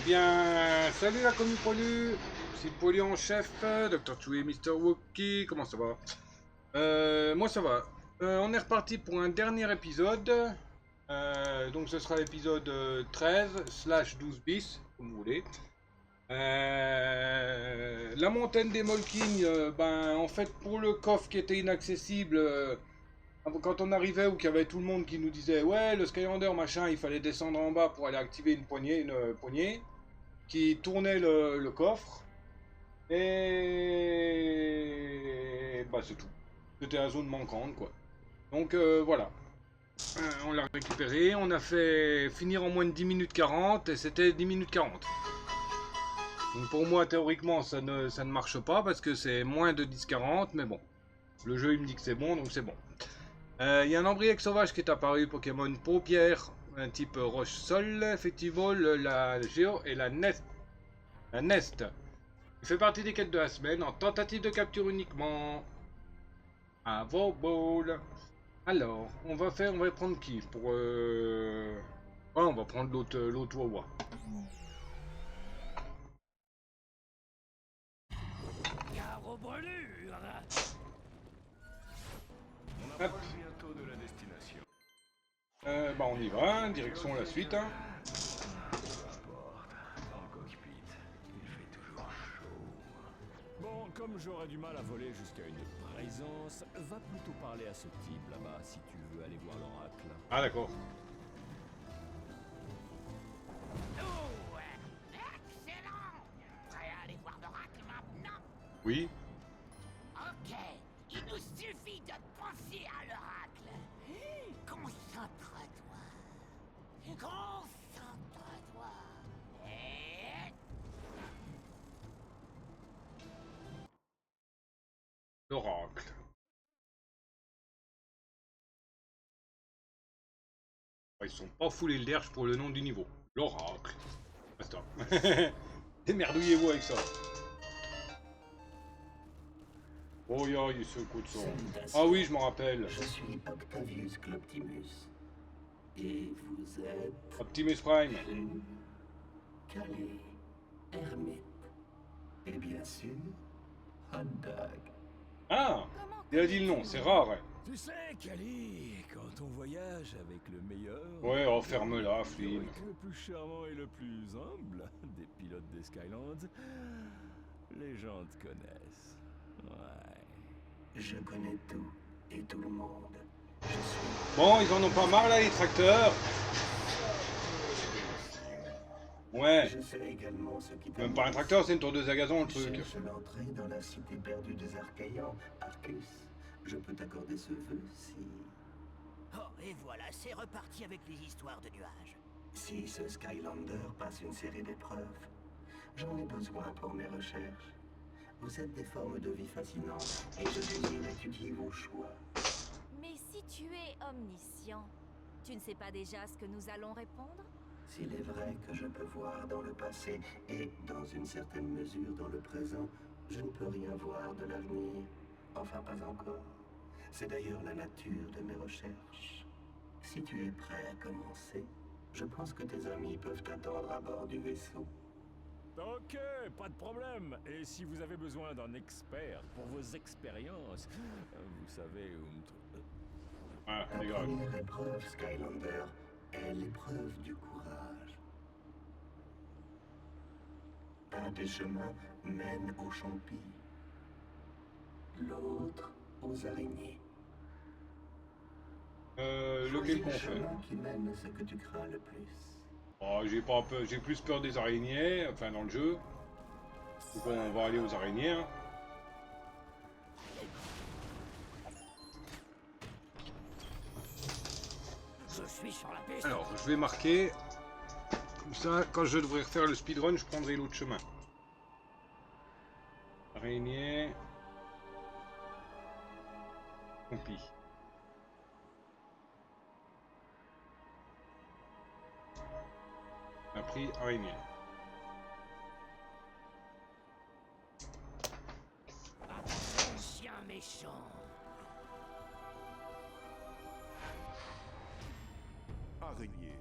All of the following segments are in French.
bien, salut la commu poilue, c'est Poilu en chef, Dr. Chewie, Mr. Wookie, comment ça va? Moi ça va. On est reparti pour un dernier épisode. Donc ce sera l'épisode 13/12 bis, comme vous voulez. La montagne des Molkins, ben en fait pour le coffre qui était inaccessible, quand on arrivait ou qu'il y avait tout le monde qui nous disait ouais le Skylander machin, il fallait descendre en bas pour aller activer une poignée qui tournait le coffre. Et bah c'est tout. C'était la zone manquante quoi. Donc voilà. On l'a récupéré, on a fait finir en moins de 10 minutes 40 et c'était 10 minutes 40. Donc pour moi théoriquement ça ne marche pas parce que c'est moins de 10-40 mais bon. Le jeu il me dit que c'est bon donc c'est bon. Il y a un Ambriac sauvage qui est apparu, Pokémon Paupière, un type roche-sol, effectivement, la Géo et la Nest. La Nest. Il fait partie des quêtes de la semaine en tentative de capture uniquement. À vos balls. Alors, on va prendre qui pour ouais, on va prendre l'autre Wawa. Hop. Bientôt de la destination. Bah on y va, hein, direction la suite. Hein. Dans le cockpit, il fait toujours chaud. Bon, comme j'aurais du mal à voler jusqu'à une présence, va plutôt parler à ce type là-bas si tu veux aller voir l'oracle. Ah d'accord. Oh, excellent! Prêt à aller voir l'oracle maintenant? Oui. Ok, il nous suffit de penser à l'oracle. Concentre-toi. Concentre-toi. Et... L'oracle. Ils sont pas foulés le derche pour le nom du niveau. L'oracle. Basta. Démerdouillez-vous avec ça. Oh ya, il se coup de son. Ah oui, je m'en rappelle. Je suis Octavius Cloptimus. Et vous êtes... Optimus Prime. Jeune, calé, ermite. Et bien sûr, hot dog. Ah, il a dit le nom, c'est rare. Hein. Tu sais, Kali, quand on voyage avec le meilleur... Ouais, oh, ferme-la, Flynn. Avec le plus charmant et le plus humble des pilotes des Skylands, les gens te connaissent. Ouais. Je connais tout et tout le monde. Je suis... Bon, ils en ont pas marre là, les tracteurs. Ouais. Je sais également ce qui Même pas un tracteur, c'est une tondeuse à gazon, le truc. Cherche l'entrée dans la cité perdue des Archaïans, Arcus. Je peux t'accorder ce vœu si... Oh, et voilà, c'est reparti avec les histoires de nuages. Si ce Skylander passe une série d'épreuves. J'en ai besoin pour mes recherches. Vous êtes des formes de vie fascinantes et je désire étudier vos choix. Mais si tu es omniscient, tu ne sais pas déjà ce que nous allons répondre? S'il est vrai que je peux voir dans le passé et, dans une certaine mesure, dans le présent, je ne peux rien voir de l'avenir. Enfin, pas encore. C'est d'ailleurs la nature de mes recherches. Si tu es prêt à commencer, je pense que tes amis peuvent t'attendre à bord du vaisseau. Ok, pas de problème. Et si vous avez besoin d'un expert pour vos expériences, vous savez où me trouver. Ah, La les gars. première épreuve, Skylander, est l'épreuve du courage. Un des chemins mène aux champis, l'autre aux araignées. Lequel qu'on Le fait? chemin qui mène ce que tu crains le plus. Oh, j'ai pas peur, j'ai plus peur des araignées, enfin dans le jeu. Donc on va aller aux araignées. Hein. Je suis sur la piste. Alors, je vais marquer. Comme ça, quand je devrais refaire le speedrun, je prendrai l'autre chemin. Araignée. Compi. On a pris araignée. Chien méchant. Araignée.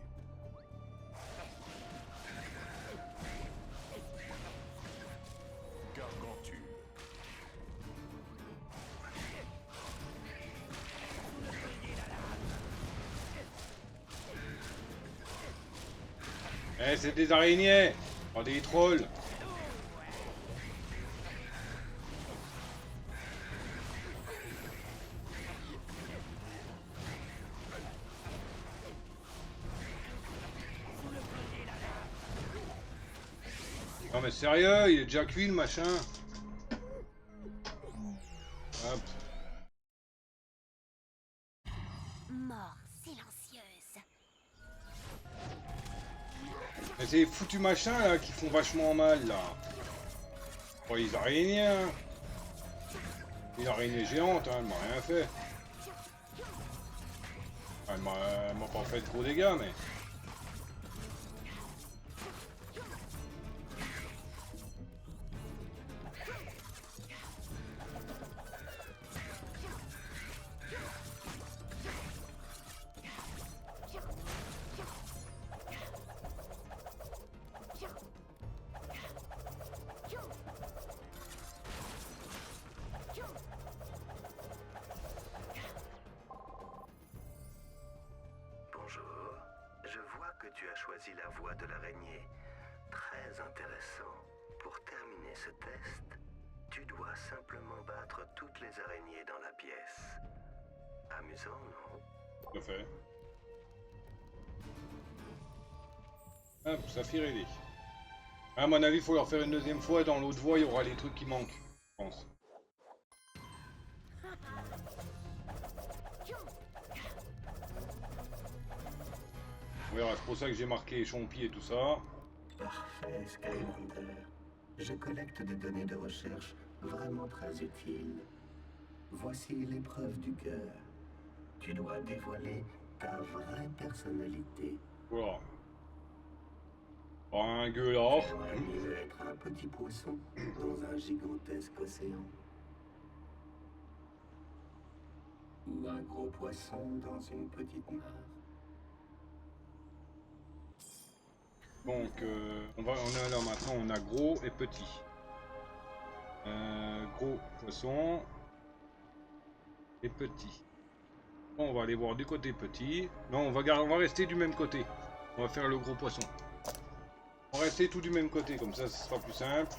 Eh, c'est des araignées. Oh, des trolls. Non mais sérieux, il est déjà cuit le machin. Hop. Mort silencieuse. Mais c'est les foutus machins là qui font vachement mal là. Oh, les araignées. Hein. Une araignée géante, hein, elle m'a rien fait. Elle m'a pas fait de gros dégâts, mais... Bonjour. Je vois que tu as choisi la voie de l'araignée. Très intéressant. Pour terminer ce test, tu dois simplement battre toutes les araignées dans la pièce. Amusant, non? Tout à fait. Hop, Saphir et Lee. À mon avis, il faut leur faire une deuxième fois. Dans l'autre voie, il y aura les trucs qui manquent, je pense. Voilà, c'est pour ça que j'ai marqué Chompi et tout ça. Parfait, Skylander. Je collecte des données de recherche vraiment très utiles. Voici l'épreuve du cœur. Tu dois dévoiler ta vraie personnalité. Voilà. Un gueulard. J'aimerais mieux être un petit poisson dans un gigantesque océan. Ou un gros poisson dans une petite mare. Donc, on est là maintenant, on a gros et petit. Gros poisson et petit. Bon, on va aller voir du côté petit. Non, on va rester du même côté. On va faire le gros poisson. On va rester tout du même côté, comme ça, ce sera plus simple.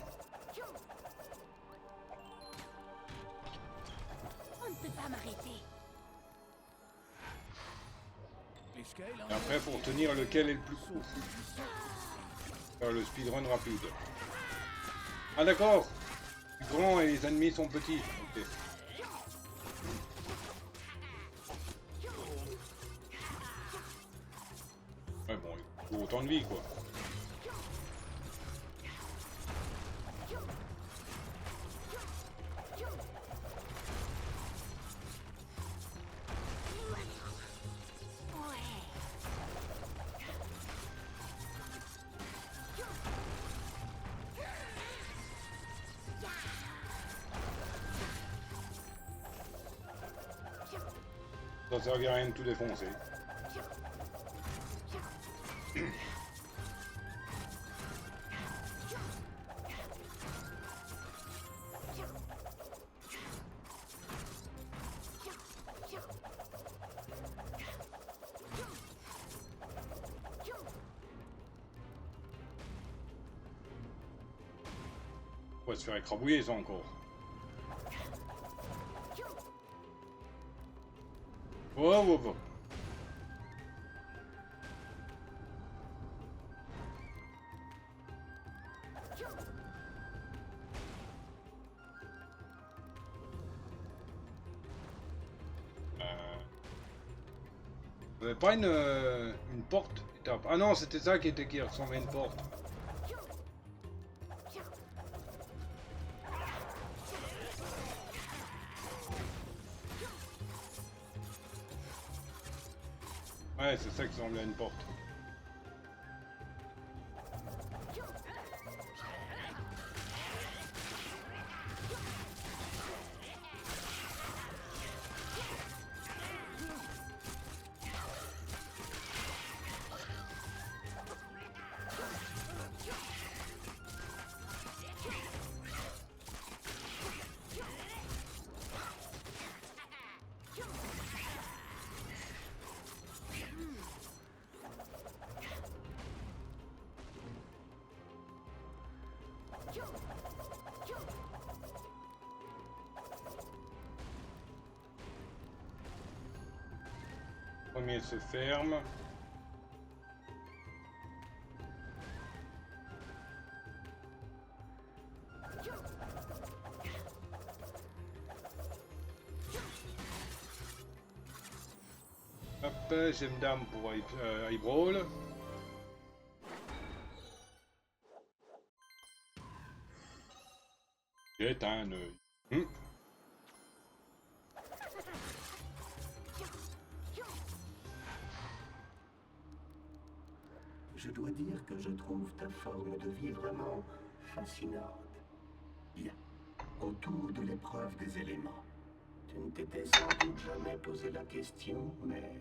On ne peut pas m'arrêter. Et après, pour tenir lequel est le plus court. Faire le speedrun rapide. Ah d'accord. Les grands et les ennemis sont petits. Ok. Ouais bon, il faut autant de vie quoi. Ça servira à rien de tout défoncer. On va se faire écrabouiller ça encore. Wow, wow, wow. Vous avez pas une porte étape? Ah non, c'était ça qui ressemblait à une porte. Ouais, c'est ça qui ressemblait à une porte. premier se ferme. Hop, j'aime dame pour high brawl. Jette un œil. Je dois dire que je trouve ta forme de vie vraiment fascinante. Bien. Autour de l'épreuve des éléments. Tu ne t'étais sans doute jamais posé la question, mais...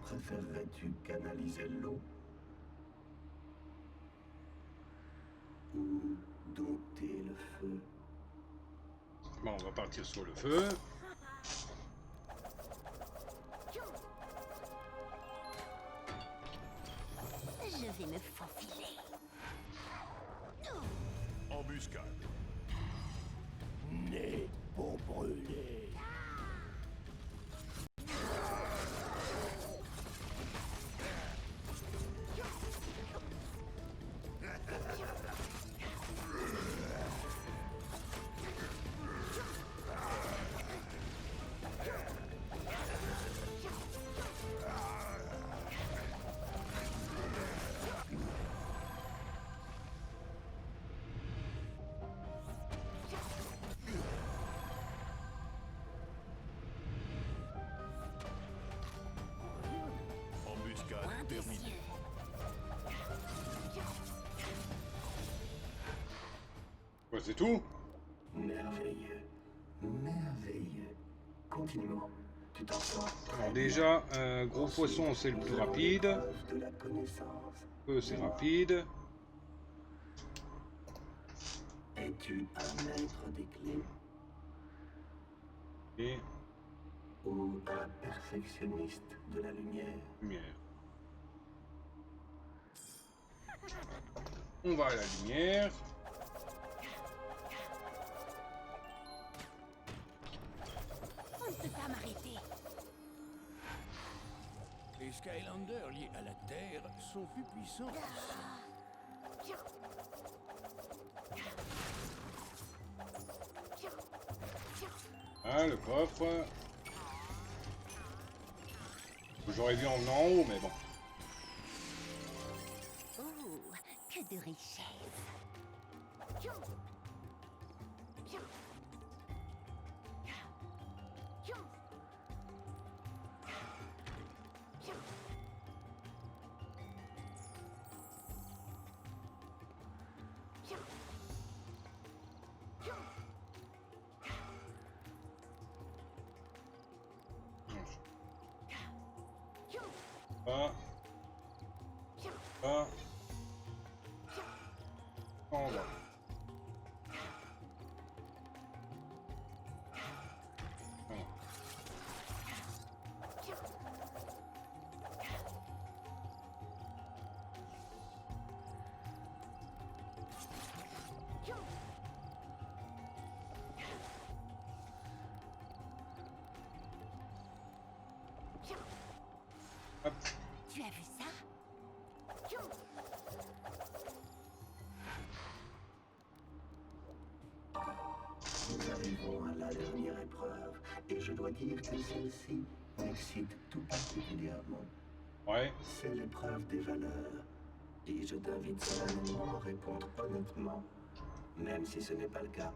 Préférerais-tu canaliser l'eau? Ou dompter le feu? Bon, on va partir sur le feu. Je vais me faufiler. Embuscade. Né pour brûler. Embuscade terminée. Ouais, c'est tout. Merveilleux. Merveilleux. Continuons. Tu t'en sors très Alors bien. déjà, gros poisson c'est le plus Nous avons rapide. l'épreuve de la connaissance. Feu c'est rapide. Es-tu un maître des clés Et ou un perfectionniste de la lumière? lumière. On va à la lumière. On ne peut pas m'arrêter. Les Skylanders liés à la Terre sont plus puissants. Ah, le coffre. J'aurais vu en venant en haut, mais bon. Oh, que de richesse. Pas. Pas. En bas. Voilà. Hop. Tu as vu ça? Nous arrivons à la dernière épreuve, et je dois dire que celle-ci m'excite tout particulièrement. Ouais. C'est l'épreuve des valeurs, et je t'invite solennellement à répondre honnêtement. Même si ce n'est pas le cas,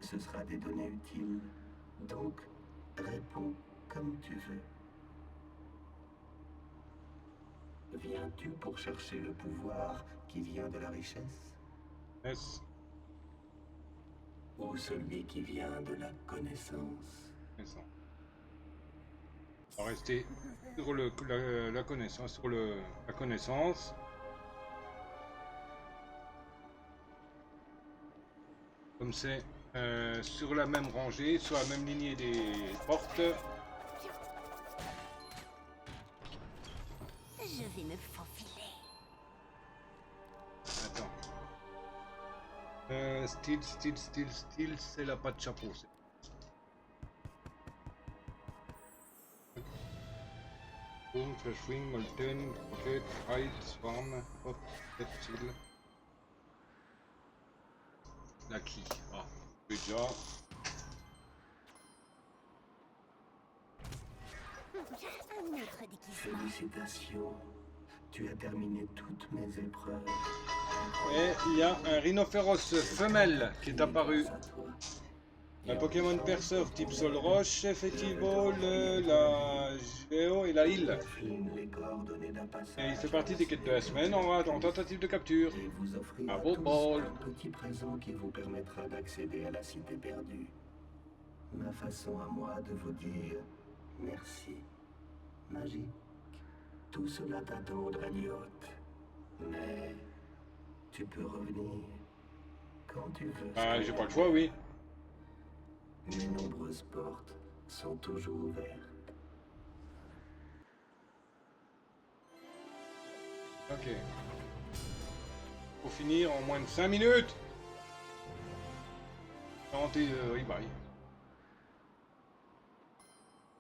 ce sera des données utiles. Donc, réponds comme tu veux. Viens-tu pour chercher le pouvoir qui vient de la richesse, S. ou celui qui vient de la connaissance? Connaissance. On va rester sur la connaissance, sur la connaissance. Comme c'est sur la même rangée, sur la même lignée des portes. Je vais me faufiler. Attends. Style, c'est la pas de chapeau. Boom, Fresh Wing, Molten, Rocket, Hide, Swarm, Hop, Reptile. Lucky. Ah, déjà. Un autre déguisement. Félicitations. Tu as terminé toutes mes épreuves. Et il y a un rhinophéros femelle qui est apparu. Un Pokémon perceur type Sol Roche, effectivement, la Géo et la Hill. Les coordonnées d'un passage. Et il fait partie des quêtes de la semaine en tentative de capture. Et vous offrir Un à beau tous bol. un petit présent qui vous permettra d'accéder à la cité perdue. Ma façon à moi de vous dire merci. Magique. Tout cela t'attend, Dragnote. Mais tu peux revenir quand tu veux. Ah, j'ai pas le choix, oui. Les nombreuses portes sont toujours ouvertes. Ok. Faut finir en moins de 5 minutes. Tentez, oui, bye.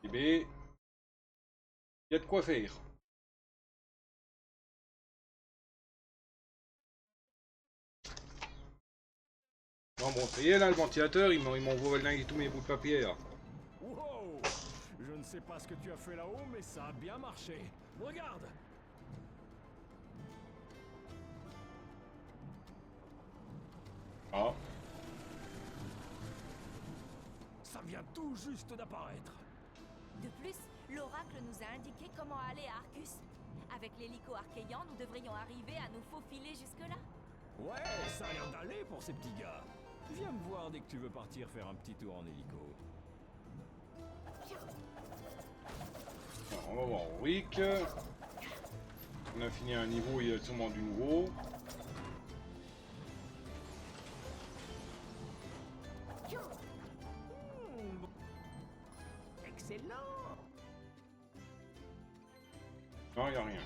B. Il y a de quoi faire. Non, bon, ça y est, là, le ventilateur, ils m'ont volingué tous mes bouts de papier, là. Wow! Je ne sais pas ce que tu as fait là-haut, mais ça a bien marché. Regarde! Ah. Ça vient tout juste d'apparaître. De plus, l'oracle nous a indiqué comment aller à Arcus. Avec l'hélico archéan, nous devrions arriver à nous faufiler jusque-là. Ouais, ça a l'air d'aller pour ces petits gars. Viens me voir dès que tu veux partir faire un petit tour en hélico. Alors, on va voir Rick. On a fini un niveau, il y a sûrement du nouveau. Excellent! Non, il n'y a rien.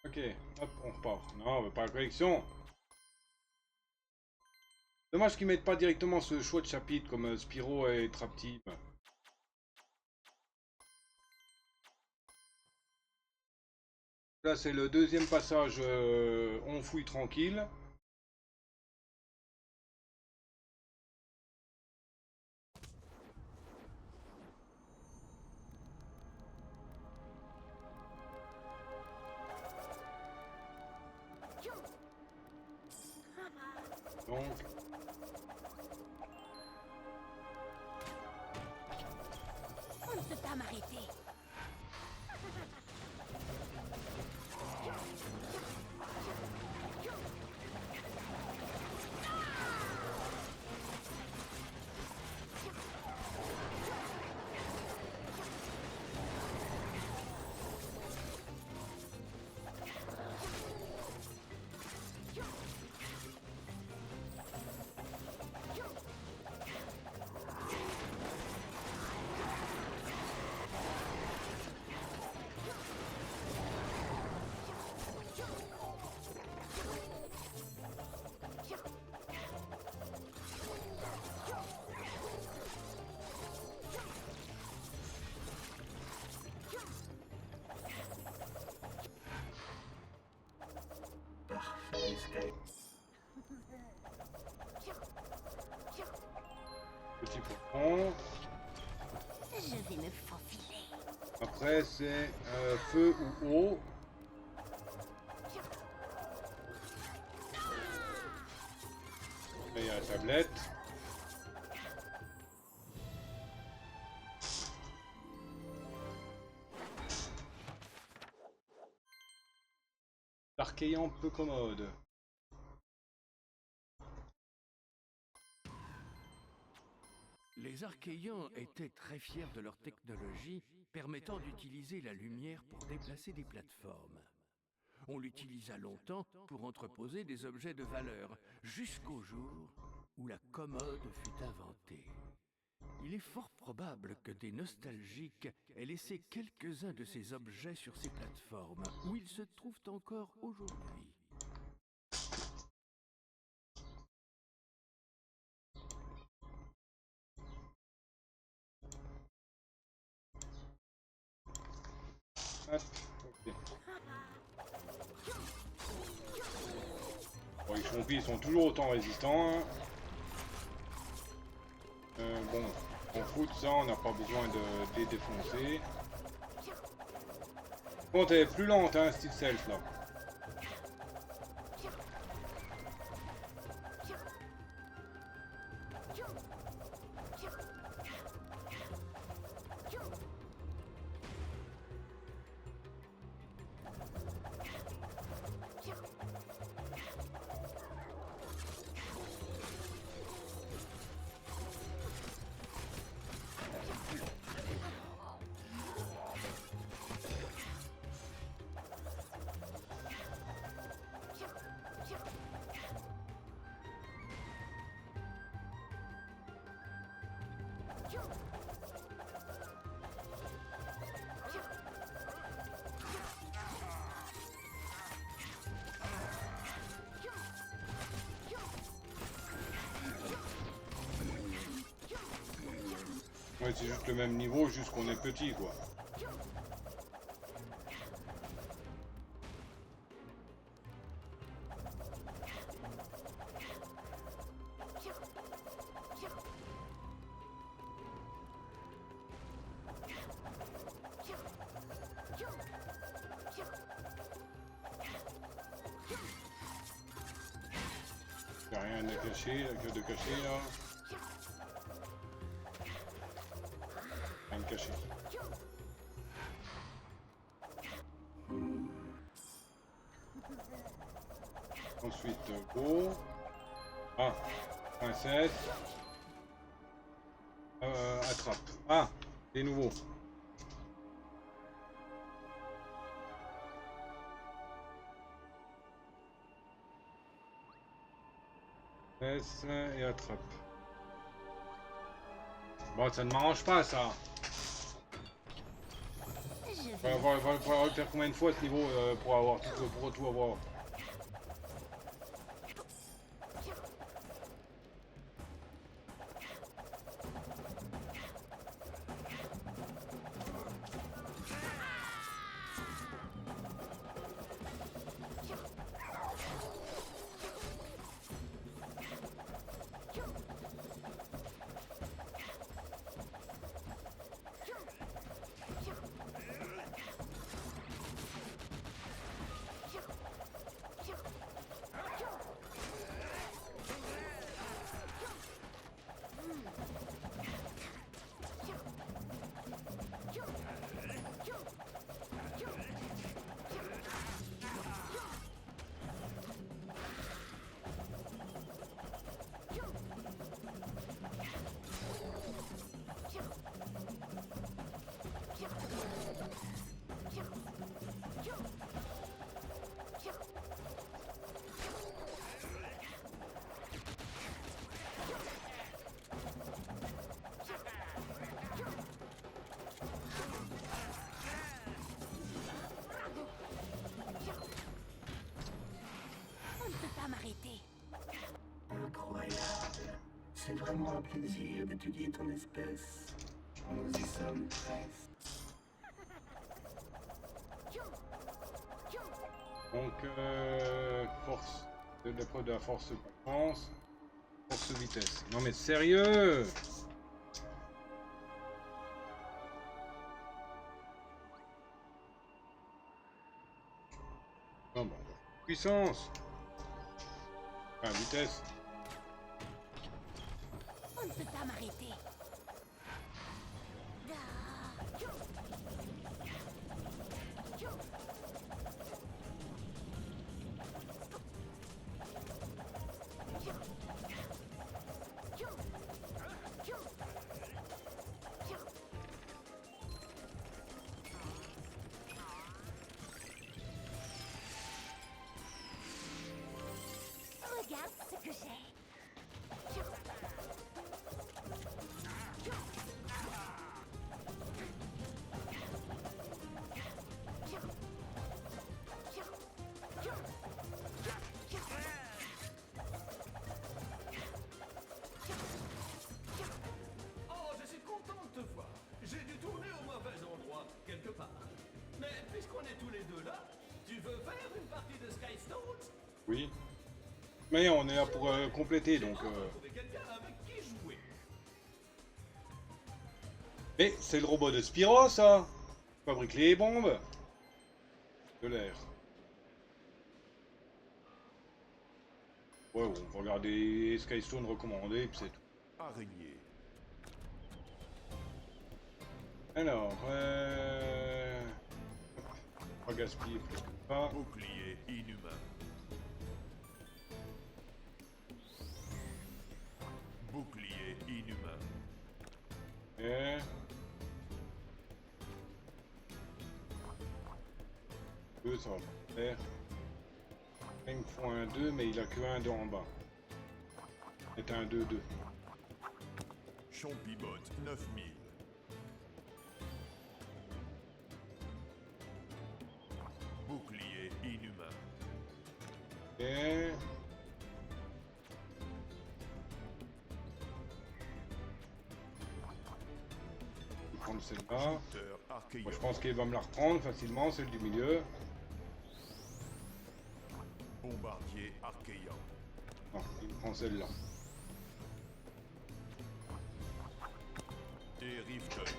Ok, hop, on repart. Non, on veut pas la collection. Dommage qu'ils mettent pas directement ce choix de chapitre comme Spyro et Traptime. Là, c'est le deuxième passage, on fouille tranquille. Donc, On ne peut pas m'arrêter. Parfait, Sky. petit poupon. Je vais me faufiler. Après, c'est feu ou eau. Là, il y a la tablette. L'archéan peu commode. Les Archéens étaient très fiers de leur technologie permettant d'utiliser la lumière pour déplacer des plateformes. On l'utilisa longtemps pour entreposer des objets de valeur, jusqu'au jour où la commode fut inventée. Il est fort probable que des nostalgiques aient laissé quelques-uns de ces objets sur ces plateformes, où ils se trouvent encore aujourd'hui. Hop, ok. Bon, les chompis sont toujours autant résistants. Hein. Bon, on fout ça, on n'a pas besoin de les défoncer. Bon, elle est plus lente, hein, style self là. Ouais, c'est juste le même niveau, juste qu'on est petit, quoi. Y'a rien de caché, là. Rien de caché. Ensuite, go. Ah, princesse. Attrape. Ah, des nouveaux. Princesse et attrape. Bon, ça ne m'arrange pas, ça. Il va falloir le faire combien de fois ce niveau pour avoir pour tout avoir. On ne peut pas m'arrêter. Incroyable. C'est vraiment un plaisir d'étudier ton espèce. Nous y sommes presque. Donc, force. L'épreuve de la force pense. Force vitesse. Non mais sérieux! Non bon. Puissance! Enfin, vitesse. On ne peut pas m'arrêter. Oui. Mais on est là pour compléter, donc... Mais c'est le robot de Spyro, ça. Fabrique les bombes. De l'air. Ouais, on va regarder Skystone recommandé, puis c'est tout. Araignée. Alors, pas gaspiller, pas. Bouclier inhumain. Bouclier inhumain. Et... Deux, ça va pas faire. 5 fois un 2, mais il a que un 2 en bas. C'est un 2-2. Champibot 9000. Bouclier inhumain. Et... Je vais prendre celle-là. Shooter archéon. Moi, je pense qu'il va me la reprendre facilement, celle du milieu. Bombardier archéon. Non, il prend celle-là. Et Riften.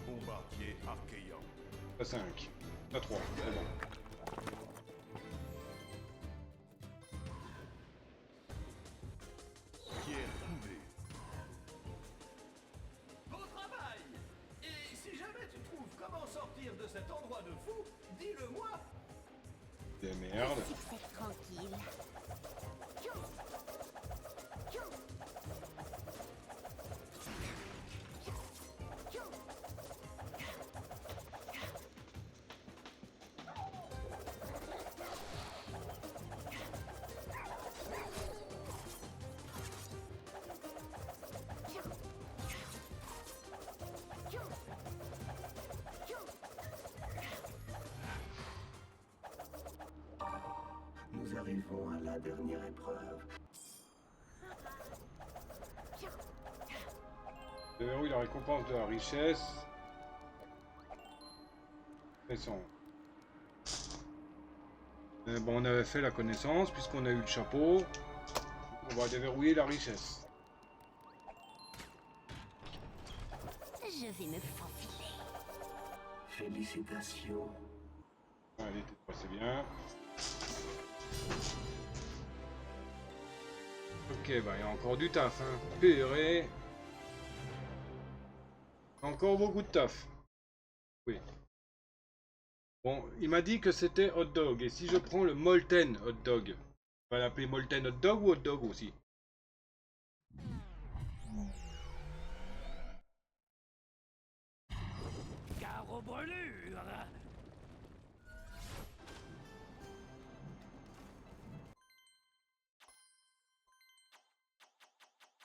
Bombardier archéon. À 5. À 3, c'est bon. Pierre coulée. Bon travail! Et si jamais tu trouves comment sortir de cet endroit de fou, dis-le-moi! Des merdes. C'est tranquille. Nous arrivons à la dernière épreuve. Déverrouille la récompense de la richesse. Intéressant. Bon, on avait fait la connaissance puisqu'on a eu le chapeau. On va déverrouiller la richesse. Je vais me faufiler. Félicitations. Allez, t'es passé bien. Ok, bah il y a encore du taf, hein. Purée. Encore beaucoup de taf. Oui. Bon, il m'a dit que c'était hot dog. Et si je prends le molten hot dog, on va l'appeler molten hot dog ou hot dog aussi? Gare aux brûlures.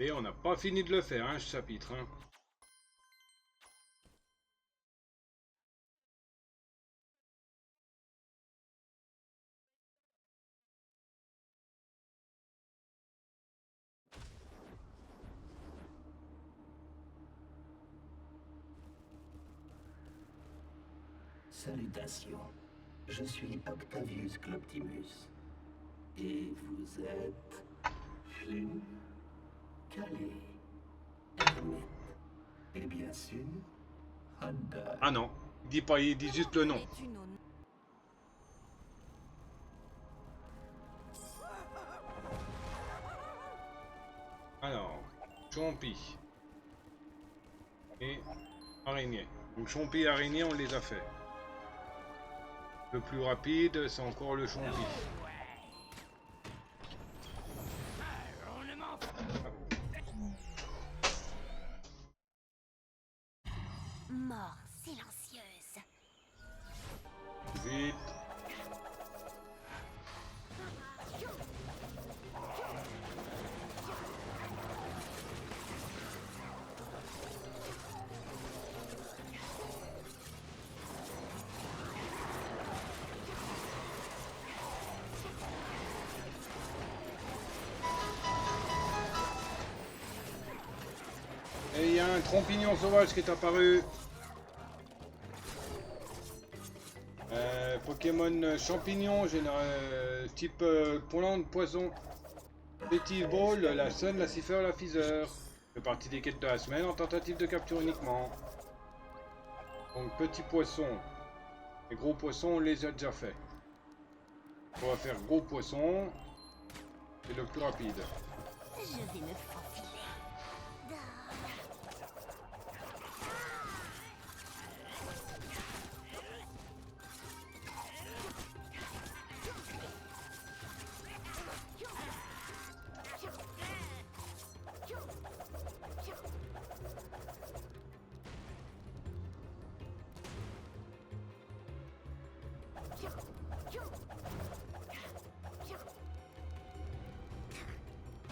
Et on n'a pas fini de le faire, hein, ce chapitre. Hein. Salutations. Je suis Octavius Cloptimus. Et vous êtes... Flynn, Calais, Hermite. Et bien sûr, Hunter. Ah non, il dit pas, il dit juste le nom. Es-tu nos- Alors, Champi et araignée. Donc Champi et araignée, on les a fait. Le plus rapide, c'est encore le Champi. Mort silencieuse. Vite. Et il y a un trompignon sauvage qui est apparu. Pokémon champignon, type plante, poison. Petit Ball, la Sun, la Cipher, la Feather. Fait partie des quêtes de la semaine en tentative de capture uniquement. Donc petit poisson. Et gros poisson, on les a déjà fait. On va faire gros poisson. C'est le plus rapide. Je vais me faufiler.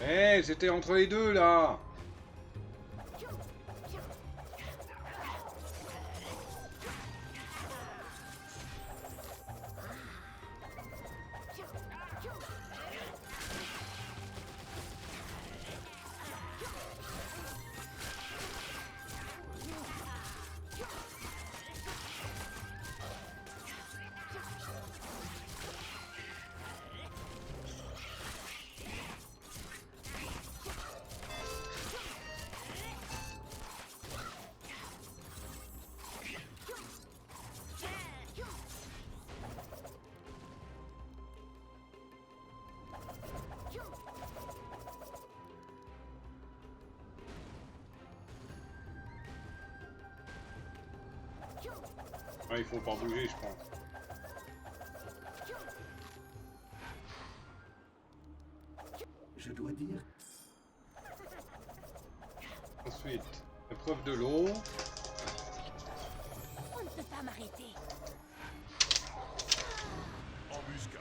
Eh, c'était entre les deux là. Ah, il faut pas bouger, je pense. Je dois dire, Ensuite, épreuve de l'eau. On ne peut pas m'arrêter. Embuscade.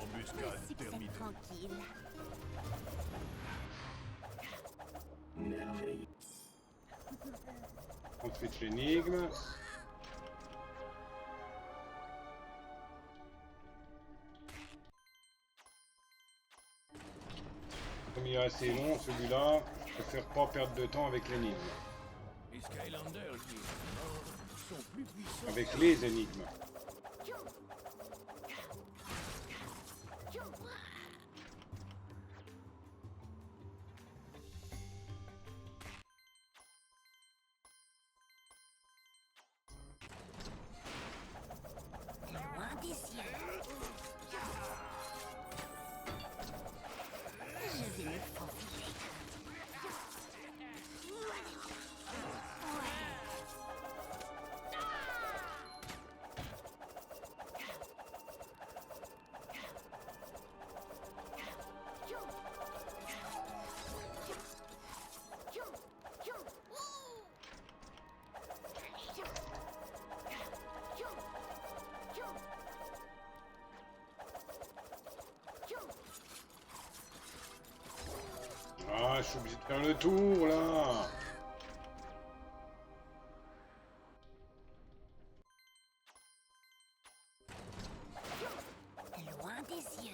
Embuscade Ainsi que c'est terminée. tranquille. merveille. Ensuite, l'énigme. Comme il est assez long, celui-là, je préfère pas perdre de temps avec l'énigme. Les Skylanders qui sont morts sont plus puissants. Avec les énigmes. Loin des yeux. Je vais me faufiler. Ah, je suis obligé de faire le tour, là. Loin des yeux.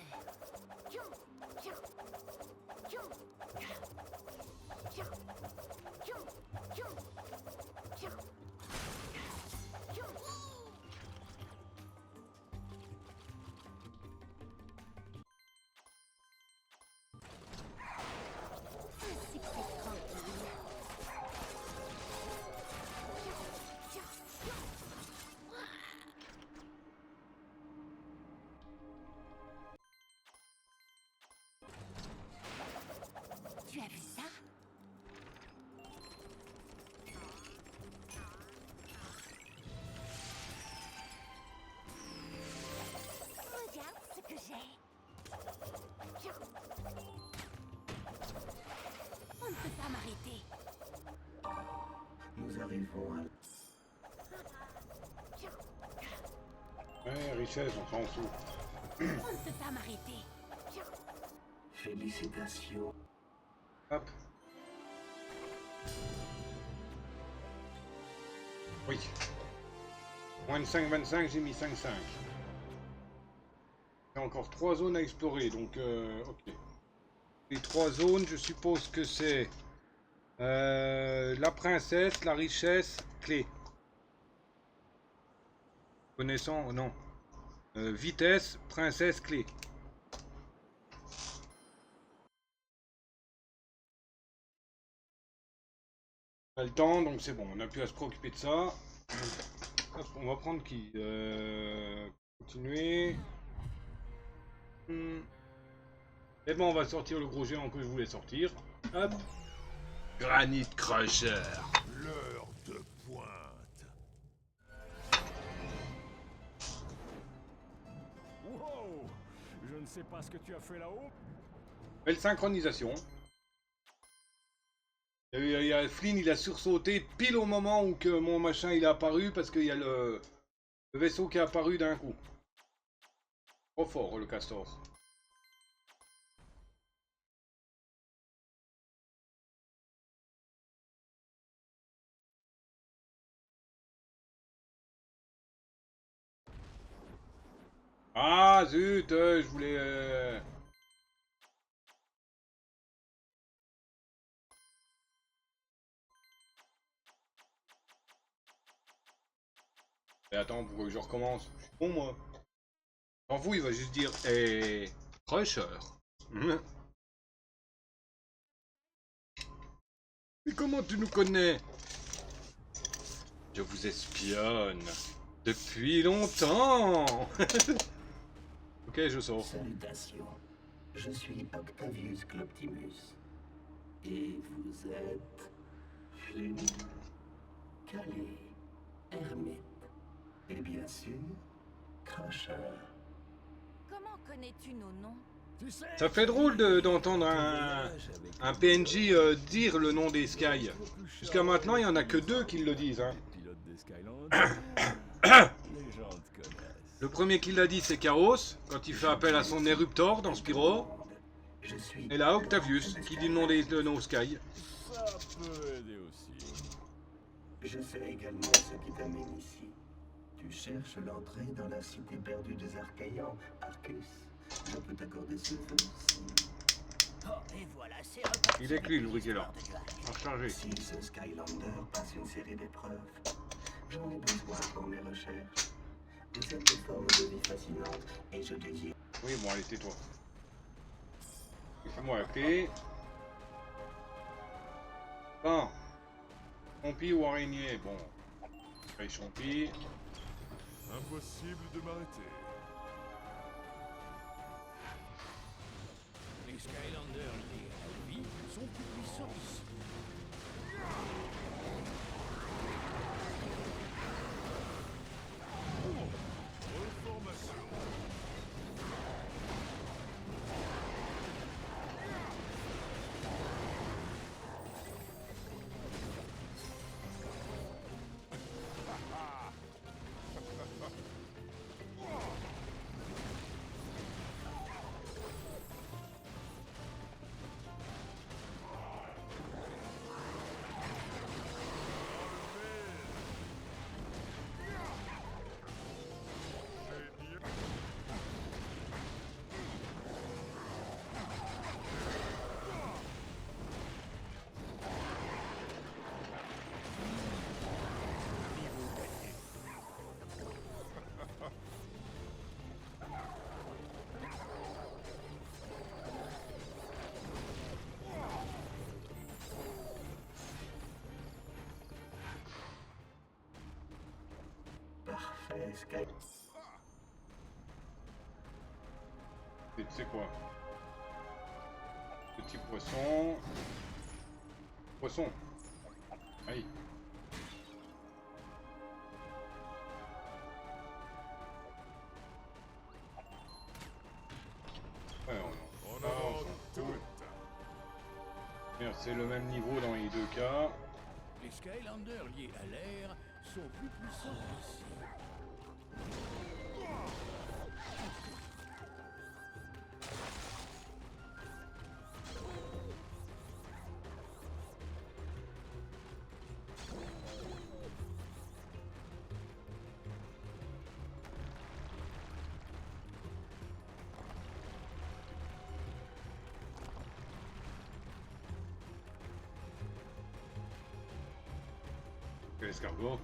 Ainsi que c'est tranquille. arrivons à... Ouais, richesse, on s'en fout. On ne peut pas m'arrêter. Félicitations. Hop. Oui. Moins de 5,25, j'ai mis 5,5. Il y a encore 3 zones à explorer, donc ok. Les 3 zones, je suppose que c'est la princesse, la richesse, clé. Connaissant, non. Vitesse, princesse, clé. On a le temps, donc c'est bon, on n'a plus à se préoccuper de ça. Hop, on va prendre qui continuer. Et bon, on va sortir le gros géant que je voulais sortir. Hop. Granit Crusher. L'heure de pointe. Wow! Je ne sais pas ce que tu as fait là-haut. Belle synchronisation. Flynn, il a sursauté pile au moment où que mon machin il est apparu parce qu'il y a le vaisseau qui est apparu d'un coup. Trop fort le castor. Ah zut, je voulais... Mais attends, pourquoi que je recommence? Je suis bon moi. En vous, il va juste dire Crusher. Mais comment tu nous connais? Je vous espionne depuis longtemps. Ok, je sors. Salutations. Je suis Octavius Cloptimus. Et vous êtes... Flynn, Calais, Hermite. Et bien sûr, Crusher. Comment connais-tu nos noms? Tu sais, Ça fait drôle d'entendre un PNJ dire le nom des Sky. Jusqu'à maintenant, il n'y en a que 2 qui le disent. Hein. les pilotes des Skylanders, les gens te connaissent. Le premier qui l'a dit, c'est Chaos, quand il fait appel à son Eruptor dans Spyro. Je suis... Et là, Octavius, qui dit le nom des Sky. Ça peut aider aussi. Je sais également ce qui t'amène ici. Tu cherches l'entrée dans la cité perdue des Archaïans, Arcus. Je peux t'accorder ce feu si... Oh, et voilà, c'est reparti. Il est que lui, le bricoleur. Rechargé. Si ce Skylander passe une série d'épreuves, j'en ai besoin pour mes recherches. Vous êtes des formes de vie fascinantes et je désire... Oui, bon, allez, tais-toi. Fais-moi la clé. Bon. Champi ou araignée? Bon. Allez, champi. Impossible de m'arrêter. Les Skylanders liés à la vie sont plus puissants. Reformation. Parfait, Sky... C'est quoi? Petit poisson. Poisson. Aïe. Ouais, En ah, avant on s'en tout. fout. Merde, c'est le même niveau dans les 2 cas. Les Skylanders liés à l'air sont plus puissants ici. L'escargot.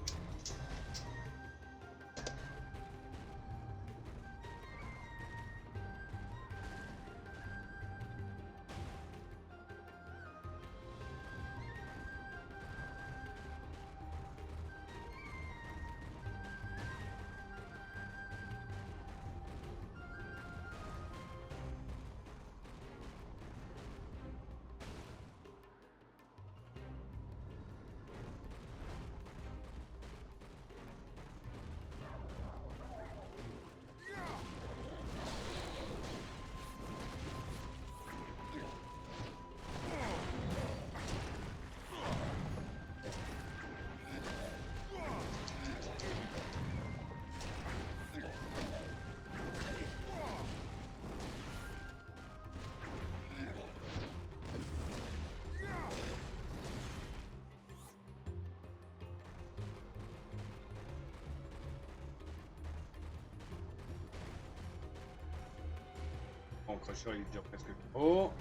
Bon, Crusher il dure presque trop.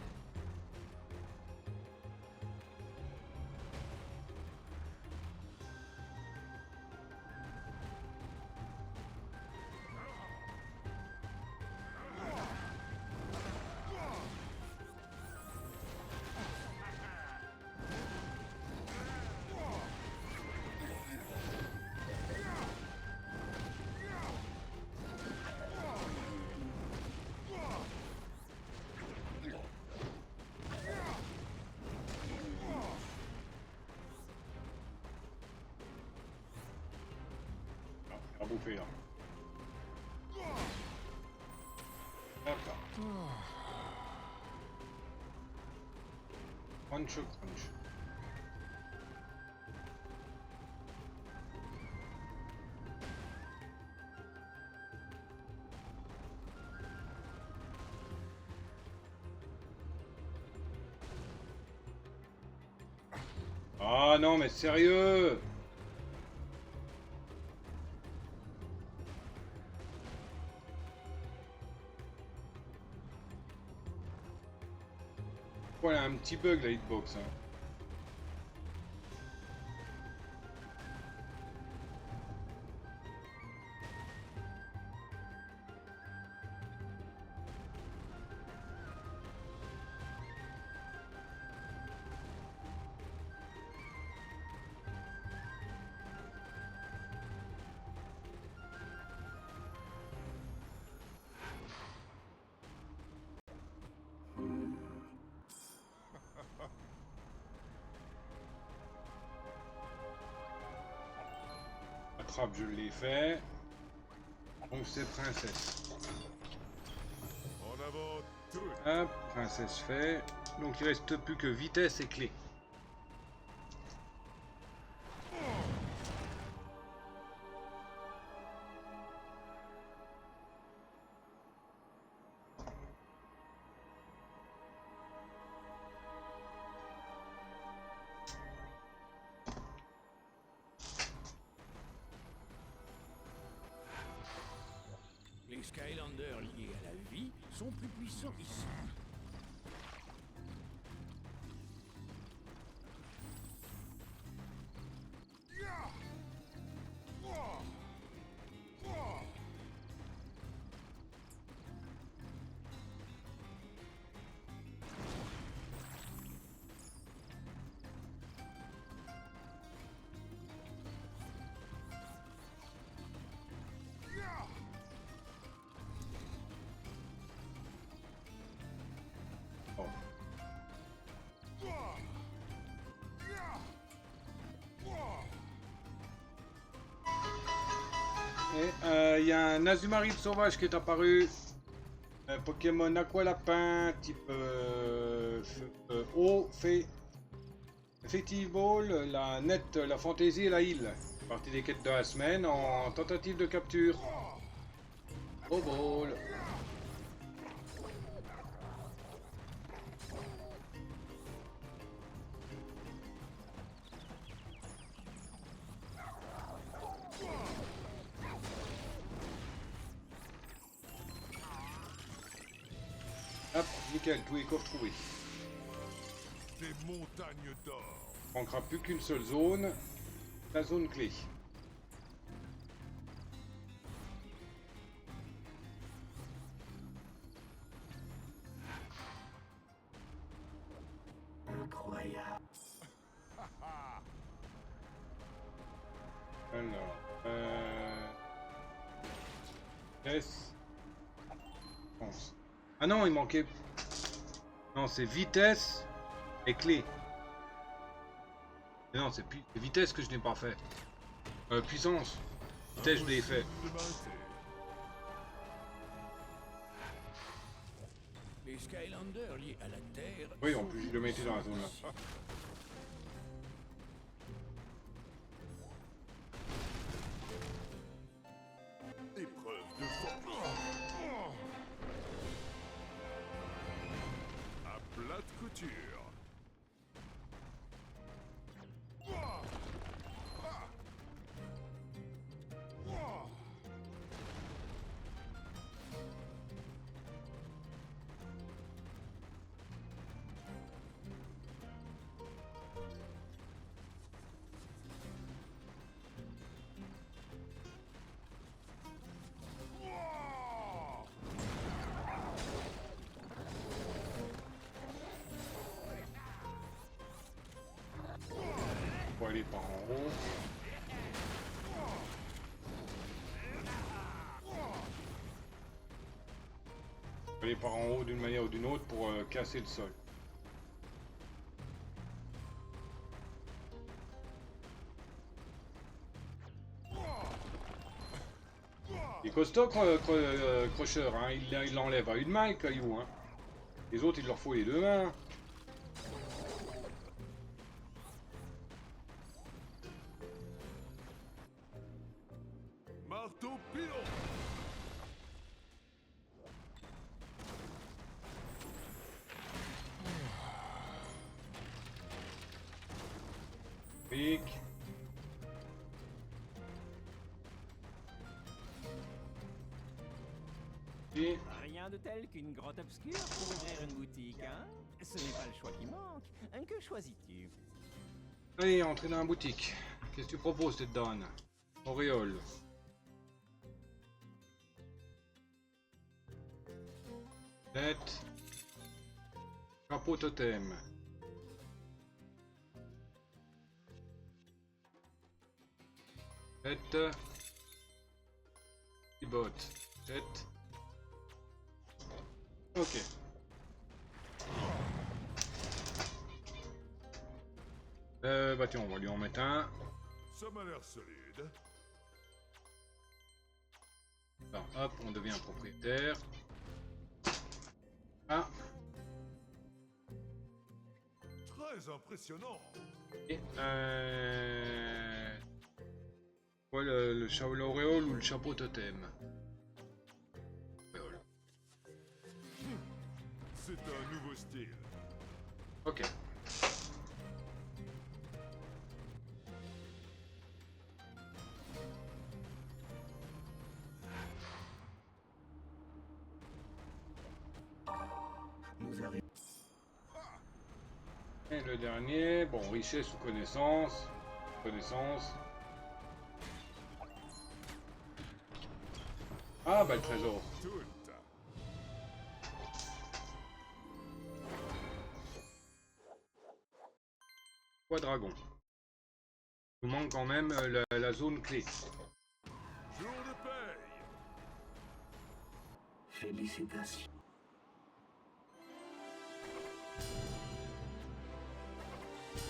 À bouffer là. D'accord. Crunch, crunch. Ah non mais sérieux! Voilà un petit bug la hitbox. Hein. Attrape, je l'ai fait. Donc c'est princesse. En avant, tout. Hop, princesse fait. Donc il reste plus que vitesse et clé. Les Skylanders liés à la vie sont plus puissants ici. Oh. Et il y a un Azumarill sauvage qui est apparu. Un Pokémon Aqua Lapin, type eau, fée. Effective Ball, la net, la fantaisie et la heal. Partie des quêtes de la semaine en tentative de capture. Oh Ball. Hop, nickel, tous les coffres trouvés. Des montagnes d'or. On manquera plus qu'une seule zone, la zone clé. Incroyable. Alors, vitesse. Pense. Ah non, il manquait. Non, c'est vitesse et clé. Mais non, c'est vitesse que je n'ai pas fait. Puissance. Vitesse, je l'ai fait. Les Skylanders liés à la Terre... Oui, en plus, je le mettais dans la zone là. Épreuve de force. À plate couture. Pour aller par en haut. Aller par en haut d'une manière ou d'une autre pour casser le sol. Il est costaud, Crusher, hein. Il l'enlève à une main le caillou. Hein. Les autres, il leur faut les deux mains. Marteau pilon. Pique. Et... Rien de tel qu'une grotte obscure pour ouvrir une boutique, hein? Ce n'est pas le choix qui manque. Que choisis-tu? Allez, entrer dans la boutique. Qu'est-ce que tu proposes, cette donne? Auréole. Tête. Chapeau totem. Tête. Botte. Tête. Ok. Bah tiens, on va lui en mettre un. Ça m'a l'air solide. Alors, hop, on devient propriétaire. Ah. Très impressionnant. Et ouais, l'auréole ou le chapeau totem. Auréole. C'est un nouveau style. Ok. Nous arrivons. Et le dernier, bon, richesse ou connaissance. Connaissance. Ah bah le trésor. Tout. Quoi dragon. Il nous manque quand même la zone clé. Jour de paye. Félicitations.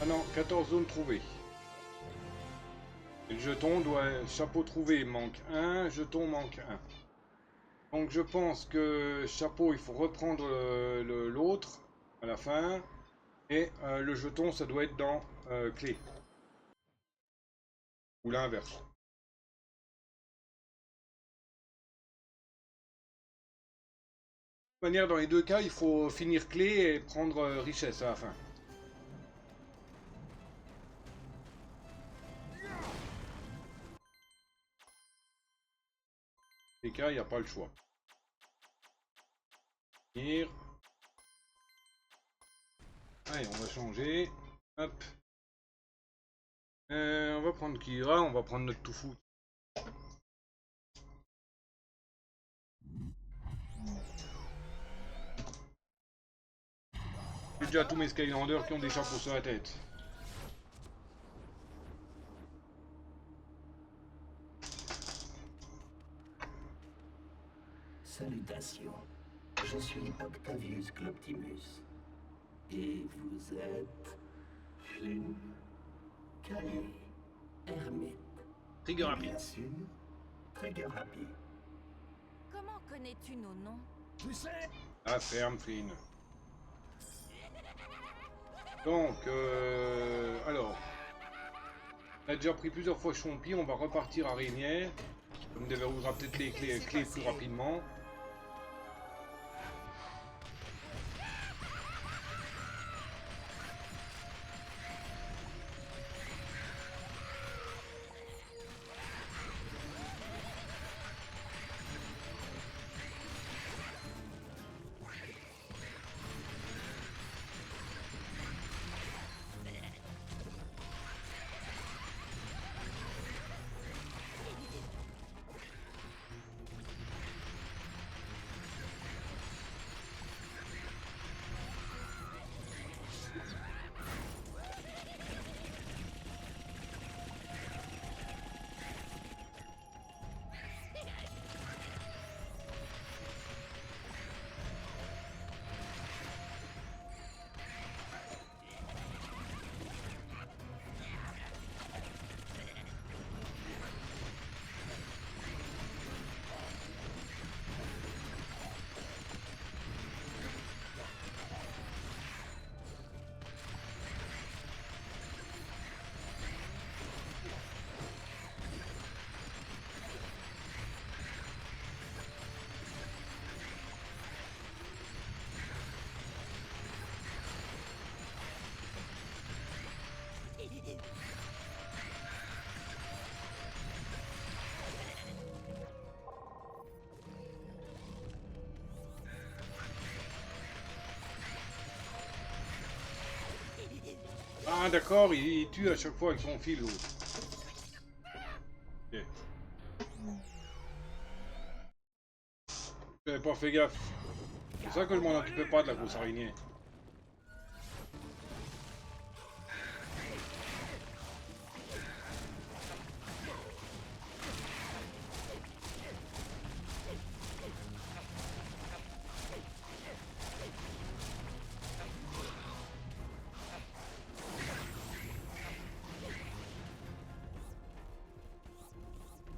Ah non, 14 zones trouvées. Et le jeton doit... Chapeau trouvé manque 1, jeton manque 1. Donc je pense que chapeau, il faut reprendre l'autre à la fin. Et le jeton, ça doit être dans clé. Ou l'inverse. De toute manière, dans les deux cas, il faut finir clé et prendre richesse à la fin. Les cas, il n'y a pas le choix. Finir. Allez, on va changer. Hop. On va prendre Kira, on va prendre notre tofu. J'ai déjà tous mes Skylanders qui ont des chapeaux sur la tête. Salutations. Je suis Octavius Cloptimus. Et vous êtes... Flynn, Calais, Hermite. Trigger rapide. Bien sûr, Trigger rapide. Comment connais-tu nos noms? Tu sais, Ah, ferme, Flynn. Donc, alors... On a déjà pris plusieurs fois Chompi, on va repartir à Régnière. On déverrouillera peut-être les clés plus rapidement. Ah d'accord, il tue à chaque fois avec son fil. Ok. J'avais pas fait gaffe. C'est pour ça que je m'en occupais pas de la grosse araignée.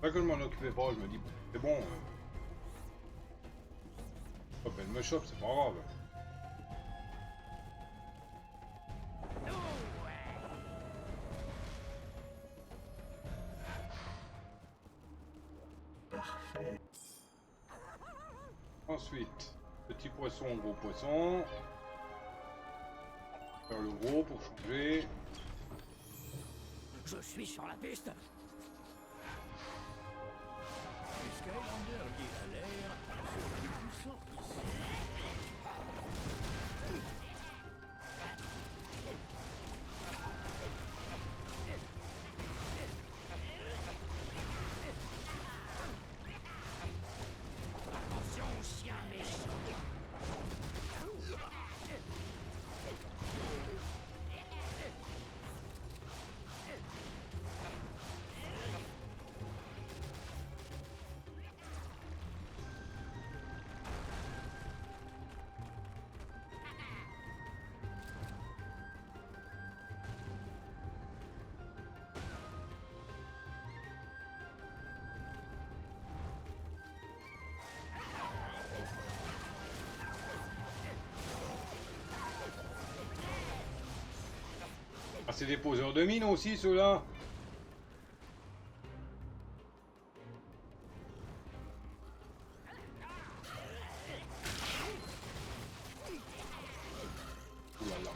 Pas que je m'en occupais pas, je me dis, c'est bon. Hop, elle me chope, c'est pas grave. Parfait. Ensuite, petit poisson, gros poisson. Faire le gros pour changer. Je suis sur la piste. Les Skylanders liés à l'air sont les plus puissants ici. Attention aux chiens méchants. Ah, c'est des poseurs de mines aussi, ceux-là. Ouh là là.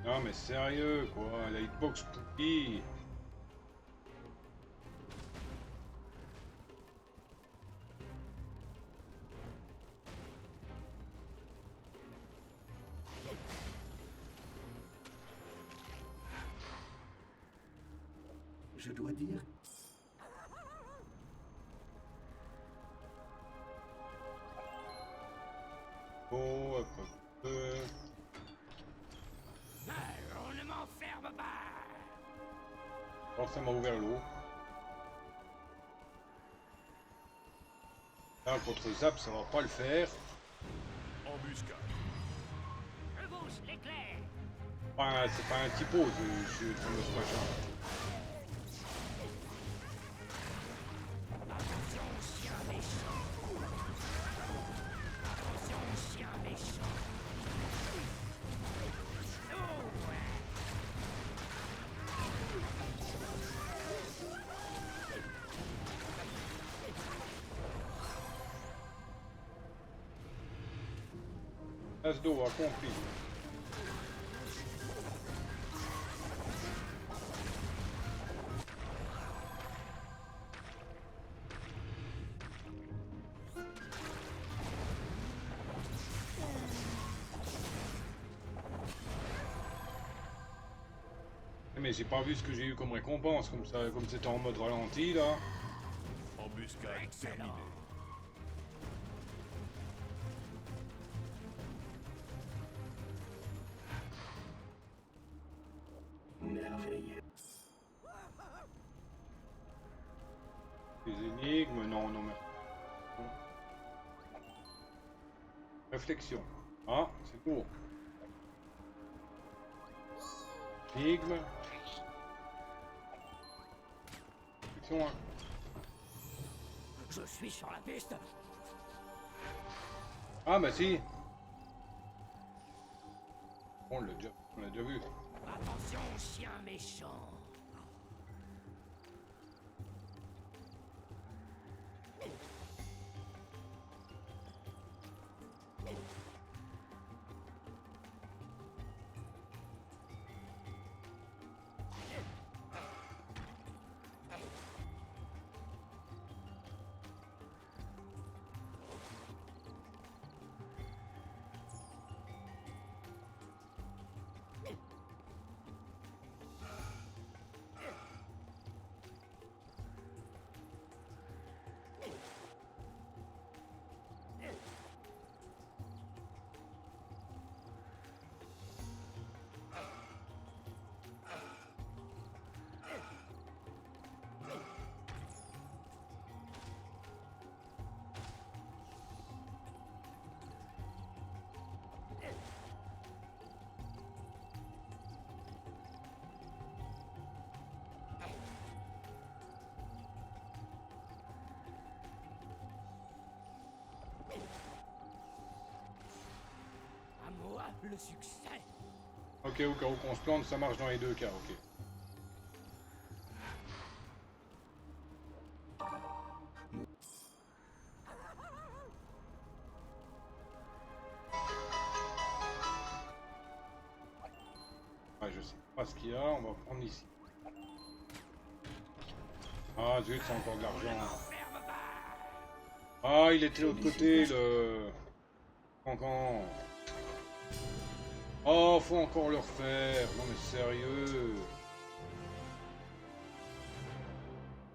Non mais sérieux quoi, la hitbox pourrie. Je dois dire, Oh, hop, hop, On ne m'enferme pas. forcément ouvert l'eau. Là contre Zap ça va pas le faire. Embuscade. Je bouge l'éclair. C'est pas un typo ce machin. Attention, chien méchant. Attention, chien méchant. Oh, ouais. As d'eau accompli. Mais j'ai pas vu ce que j'ai eu comme récompense, comme ça, comme c'était en mode ralenti là. Embuscade terminée. merveilleux. Des énigmes, non, non, mais. Réflexion. Ah, c'est beau. Énigme. Réflexion, hein. Je suis sur la piste. Ah, bah si. On l'a déjà vu. Attention, chien méchant. À moi, le succès. Ok, au cas où qu'on se plante, ça marche dans les deux cas, ok. Ouais, je sais pas ce qu'il y a, on va prendre ici. Ah zut, c'est encore de l'argent. Ah, il était de l'autre côté, le... Cancan. Oh, faut encore le refaire. Non mais sérieux.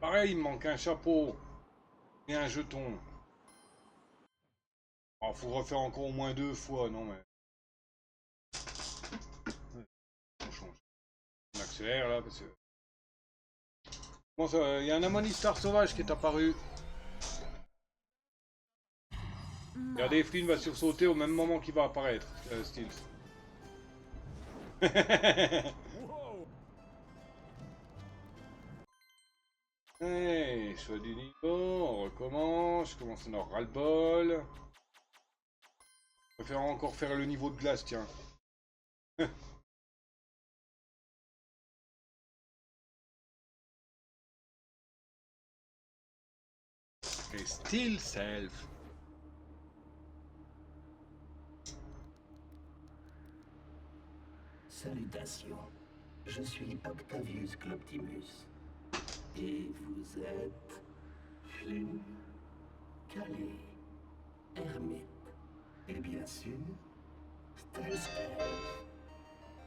Pareil, il me manque un chapeau. Et un jeton. Oh, faut refaire encore au moins 2 fois, non mais... On change. On accélère là, parce que... Bon, ça, il y a un Amonistar sauvage qui est apparu. Regardez, Flynn va sursauter au même moment qu'il va apparaître, Steels. Hey, choix du niveau, on recommence, je commence à en avoir ras-le-bol. Je préfère encore faire le niveau de glace, tiens. Et Steel Self. Salutations, je suis Octavius Cloptimus. Et vous êtes... Flynn, Calais, Hermite, et bien sûr, Stealth.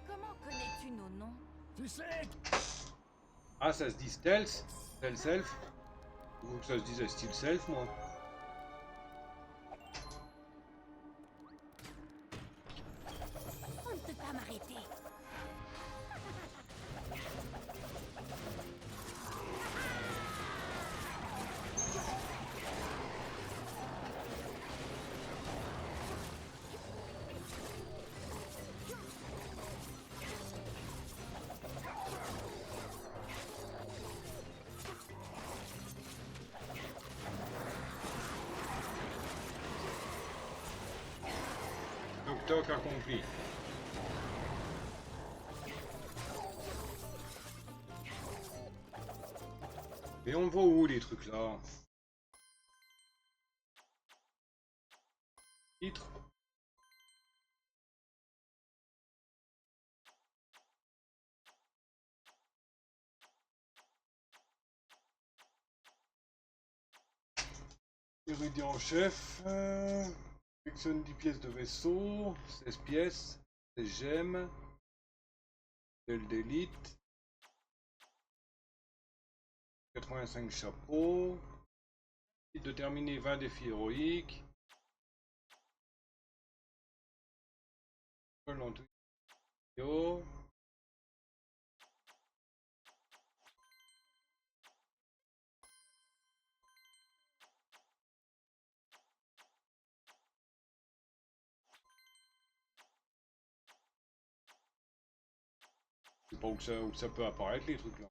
Comment connais-tu nos noms? Tu sais. Ah, ça se dit Stealth? Stealth Self? Ou que ça se disait Steel Self, moi? On ne peut pas m'arrêter. Toc accompli. Et on le voit où les trucs là? Titre. Érudit en chef. Sélectionne 10 pièces de vaisseau. 16 pièces. 16 gemmes. Modèle d'élite. 85 chapeaux. De terminer 20 défis héroïques. Dans tout vidéo. Je sais pas où ça peut apparaître les trucs là.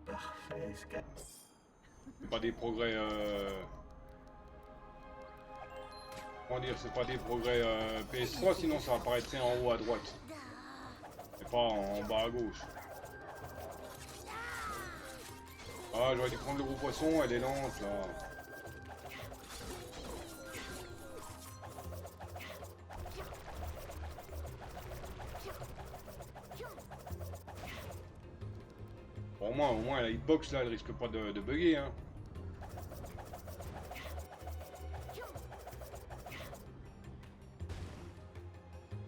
Parfait, C'est pas des progrès comment dire, c'est pas des progrès PS3, sinon ça apparaîtrait en haut à droite. Et pas en bas à gauche. Ah, j'aurais dû prendre le gros poisson, elle est lente là. Bon, au moins la hitbox là, elle risque pas de bugger hein.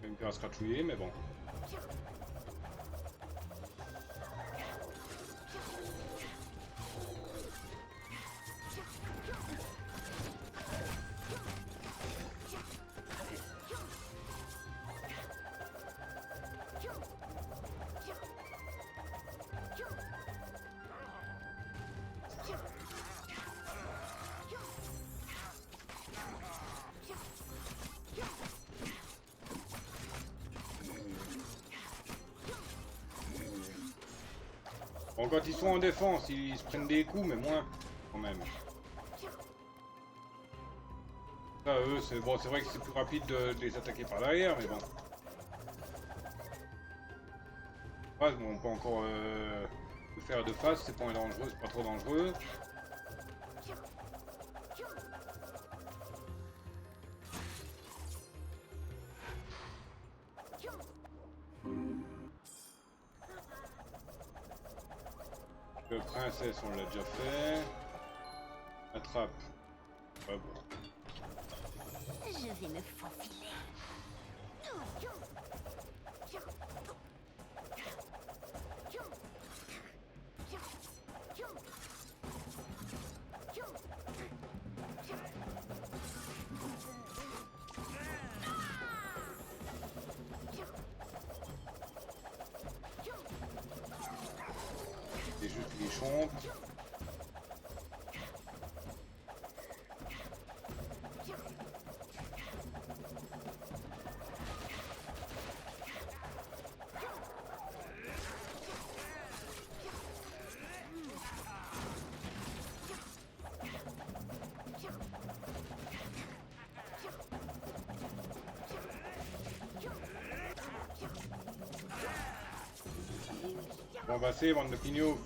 Je vais me faire scratchouiller, mais bon. Bon, quand ils sont en défense, ils se prennent des coups, mais moins, quand même. Ça, eux, c'est bon, c'est vrai que c'est plus rapide de les attaquer par derrière, mais bon. Ouais, bon, on peut encore le faire de face, c'est pas dangereux, c'est pas trop dangereux. Le princesse, on l'a déjà fait. Attrape. Ouais, bon. Je vais me faufiler. C'est juste les chompes. Bon bah c'est bande de pignots.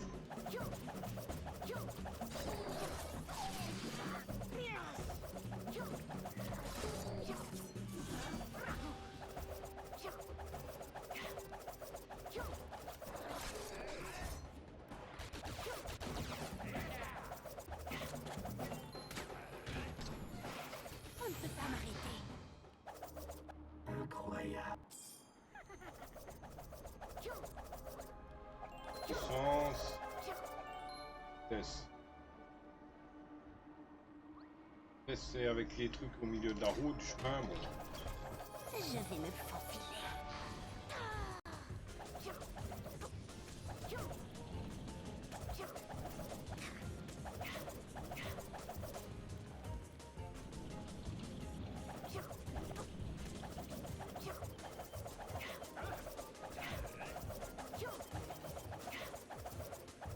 On ne peut pas m'arrêter. Incroyable. Puissance. Test. Test c'est avec les trucs au milieu de la route, du chemin, bon. Je vais me faufiler.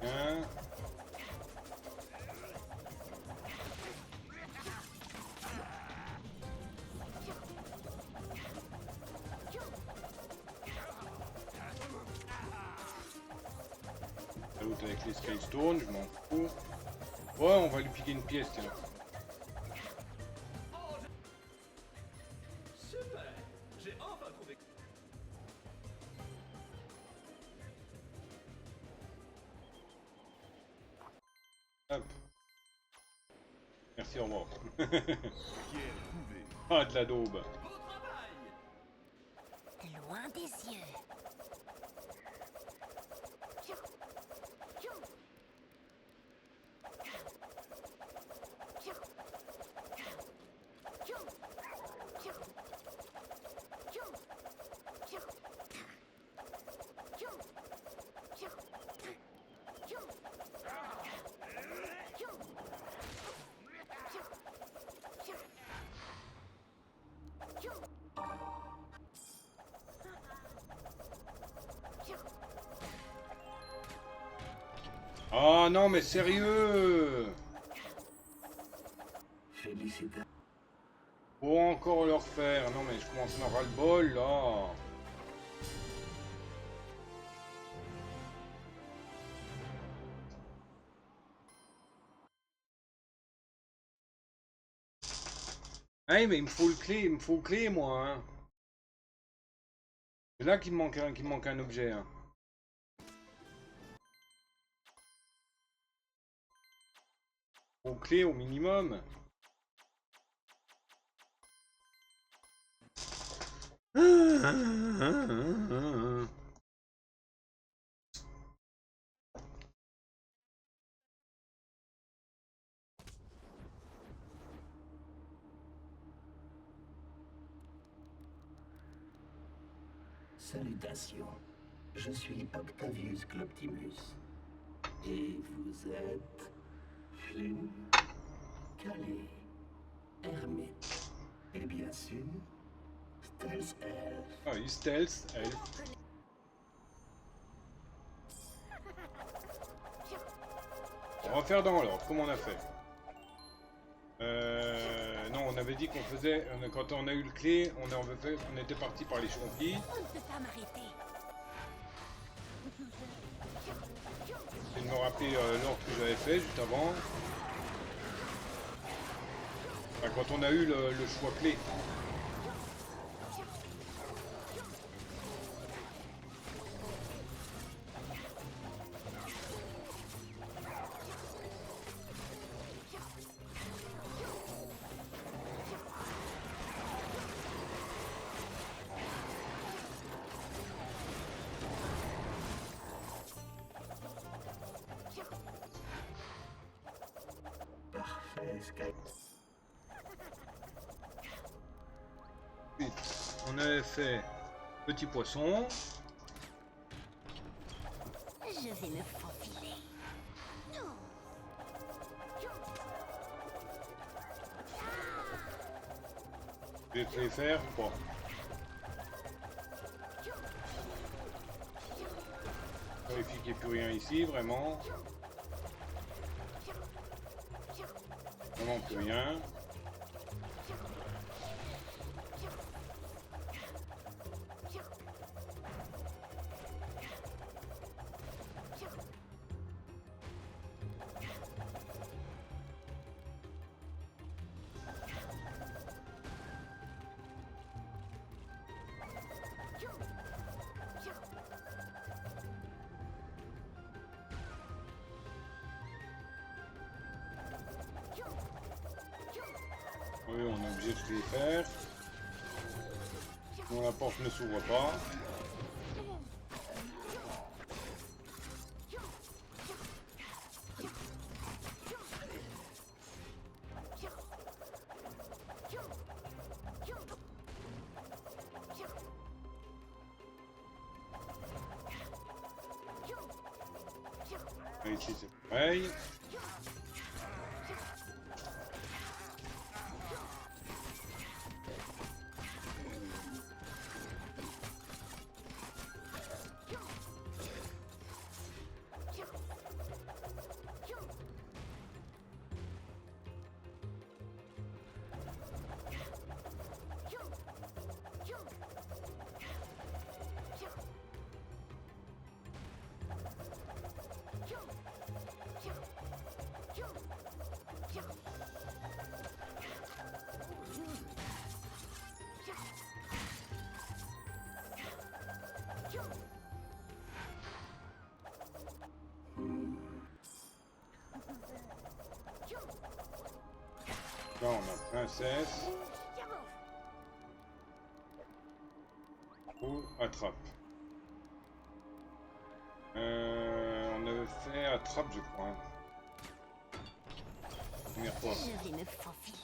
Hein? La route avec les Skystone, je m'en fous. Ouais, on va lui piquer une pièce, tiens. Super. J'ai enfin trouvé. Hop. Merci, au revoir. Pierre couvée. Ah, de la daube. Beau travail. Loin des yeux. Ah non, mais sérieux! Félicitations. Faut encore le refaire. Non, mais je commence à en avoir le bol là. Hey, mais il me faut le clé, moi. Hein. C'est là qu'il me manque un objet. Hein. Faut le clé au minimum. Salutations. Je suis Octavius Cloptimus. Et vous êtes... Flynn, Calais, Hermite. Et bien sûr, Stealth Elf. Ah, il stealth, elf. On va faire dans l'ordre, comme on a fait. Non, on avait dit qu'on faisait... Quand on a eu le clé, on était parti par les chompis. On ne peut pas m'arrêter. Je vais me rappeler l'ordre que j'avais fait juste avant. Enfin, quand on a eu le choix clé. Sky. Ensuite, on avait fait petit poisson. Je vais me faufiler. Je vais te les faire ou pas? Vérifie qu'il n'y ait plus rien ici, vraiment. Vraiment plus rien. Oui, on est obligé de les faire. Sinon la porte ne s'ouvre pas. Et ici c'est pareil. Là on a princesse. Ou attrape. On avait fait attrape je crois. Première fois. Je vais me faufiler.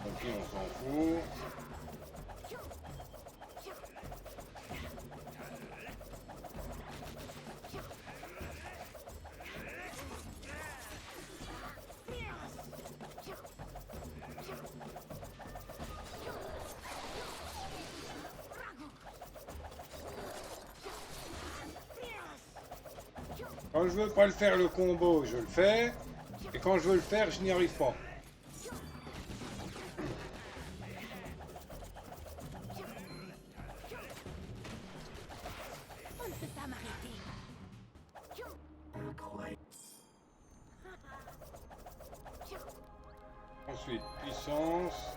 Ok, on s'en fout. Quand je veux pas le faire le combo, je le fais. Et quand je veux le faire, je n'y arrive pas. On ne peut pas m'arrêter. Incroyable. Ensuite, puissance,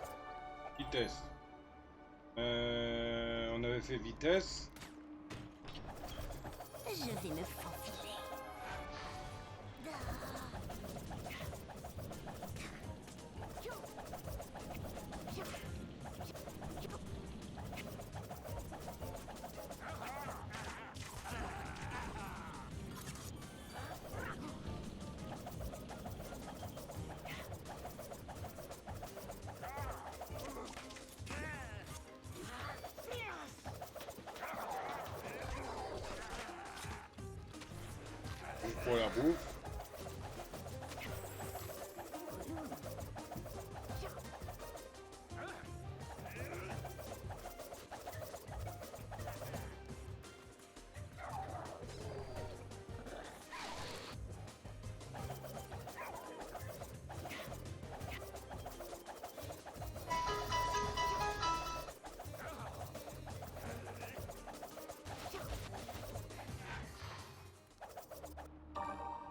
vitesse. On avait fait vitesse. Je vais me faufiler. Pour la bouffe.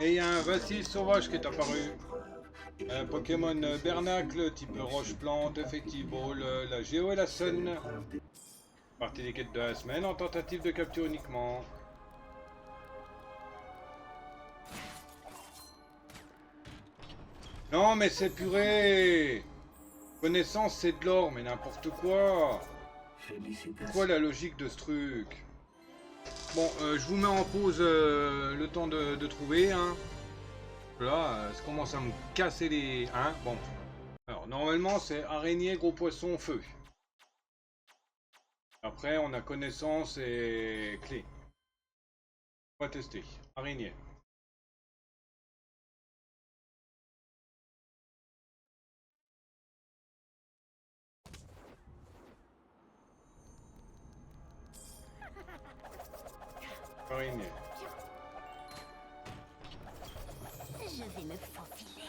Et il y a un Vassil sauvage qui est apparu. Un Pokémon Bernacle, type roche-plante, effective ball, la Géo et la Sun. Partie des quêtes de la semaine en tentative de capture uniquement. Non, mais c'est purée. Connaissance, c'est de l'or, mais n'importe quoi. C'est quoi la logique de ce truc? Bon, je vous mets en pause le temps de trouver, hein. Là, ça commence à me casser les... Hein, bon. Alors, normalement, c'est araignée, gros poisson, feu. Après, on a connaissance et clé. On va tester. Araignée. Araignée. Je vais me faufiler.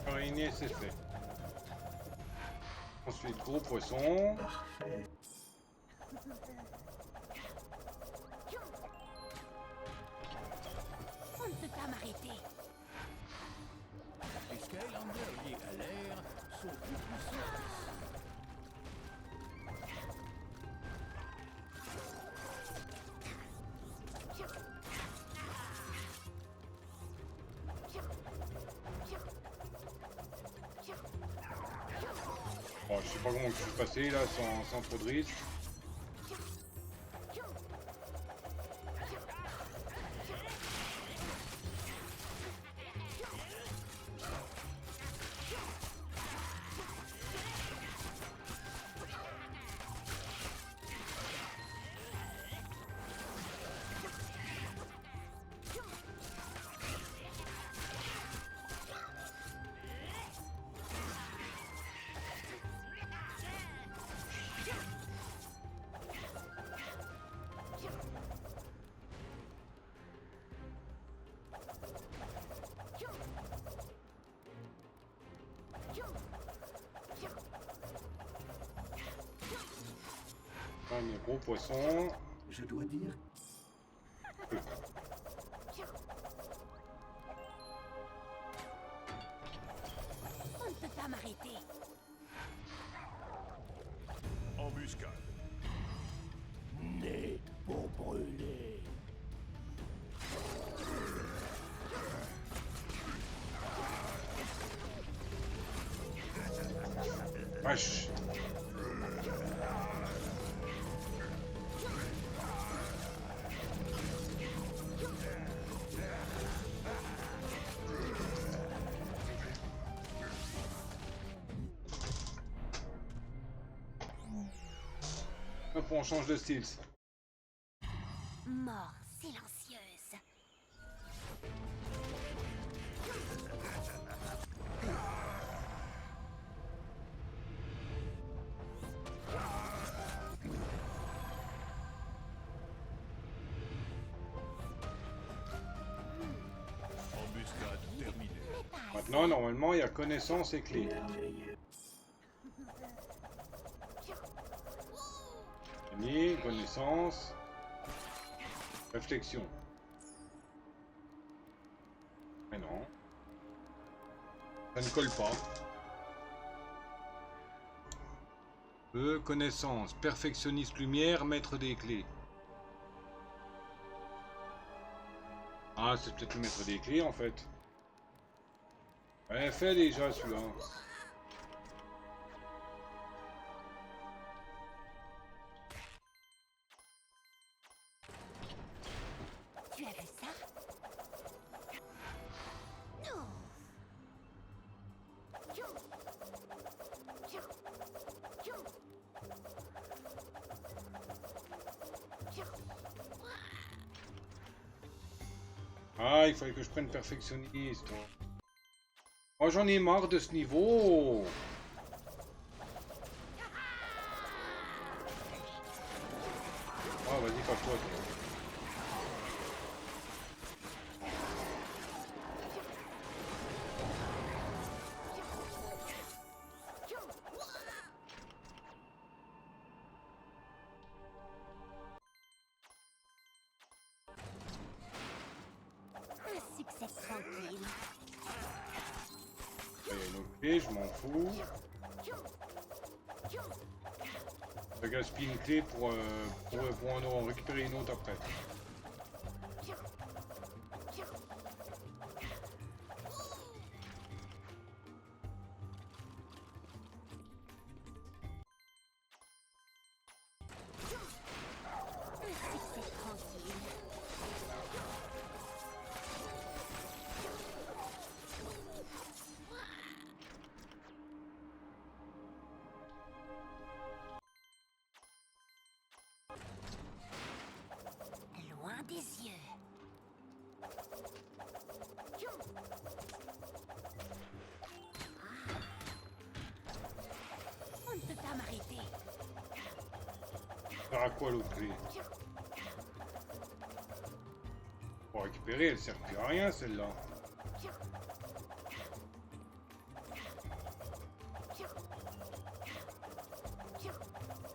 Araignée, c'est fait. Ensuite, gros poisson. Parfait. On ne peut pas m'arrêter. Les Skylanders liés à l'air sont plus puissants. Oh, je sais pas comment je suis passé là sans trop de risques. Premier gros poisson. Je dois dire, On ne peut pas m'arrêter. Embuscade. Né pour brûler. Vache. Hop, on change de style. Mort silencieuse. Embuscade terminée. Maintenant, normalement, il y a connaissance et clé. merveilleux. Gagner, connaissance, réflexion. Mais non. Ça ne colle pas. Connaissance, perfectionniste lumière, maître des clés. Ah, c'est peut-être le maître des clés en fait. Ouais, fait déjà celui-là. Tu as vu ça? Non. Ah, il fallait que je prenne perfectionniste. Oh, j'en ai marre de ce niveau. Ah, vas-y, cache-toi, toi. Un succès tranquille. Il y a une autre clé, je m'en fous. Je gaspille une clé pour en récupérer une autre après. Un succès tranquille. Loin des yeux. On ne peut pas m'arrêter. Ça sert à quoi l'autre clé? Pour récupérer, elle sert plus à rien celle-là.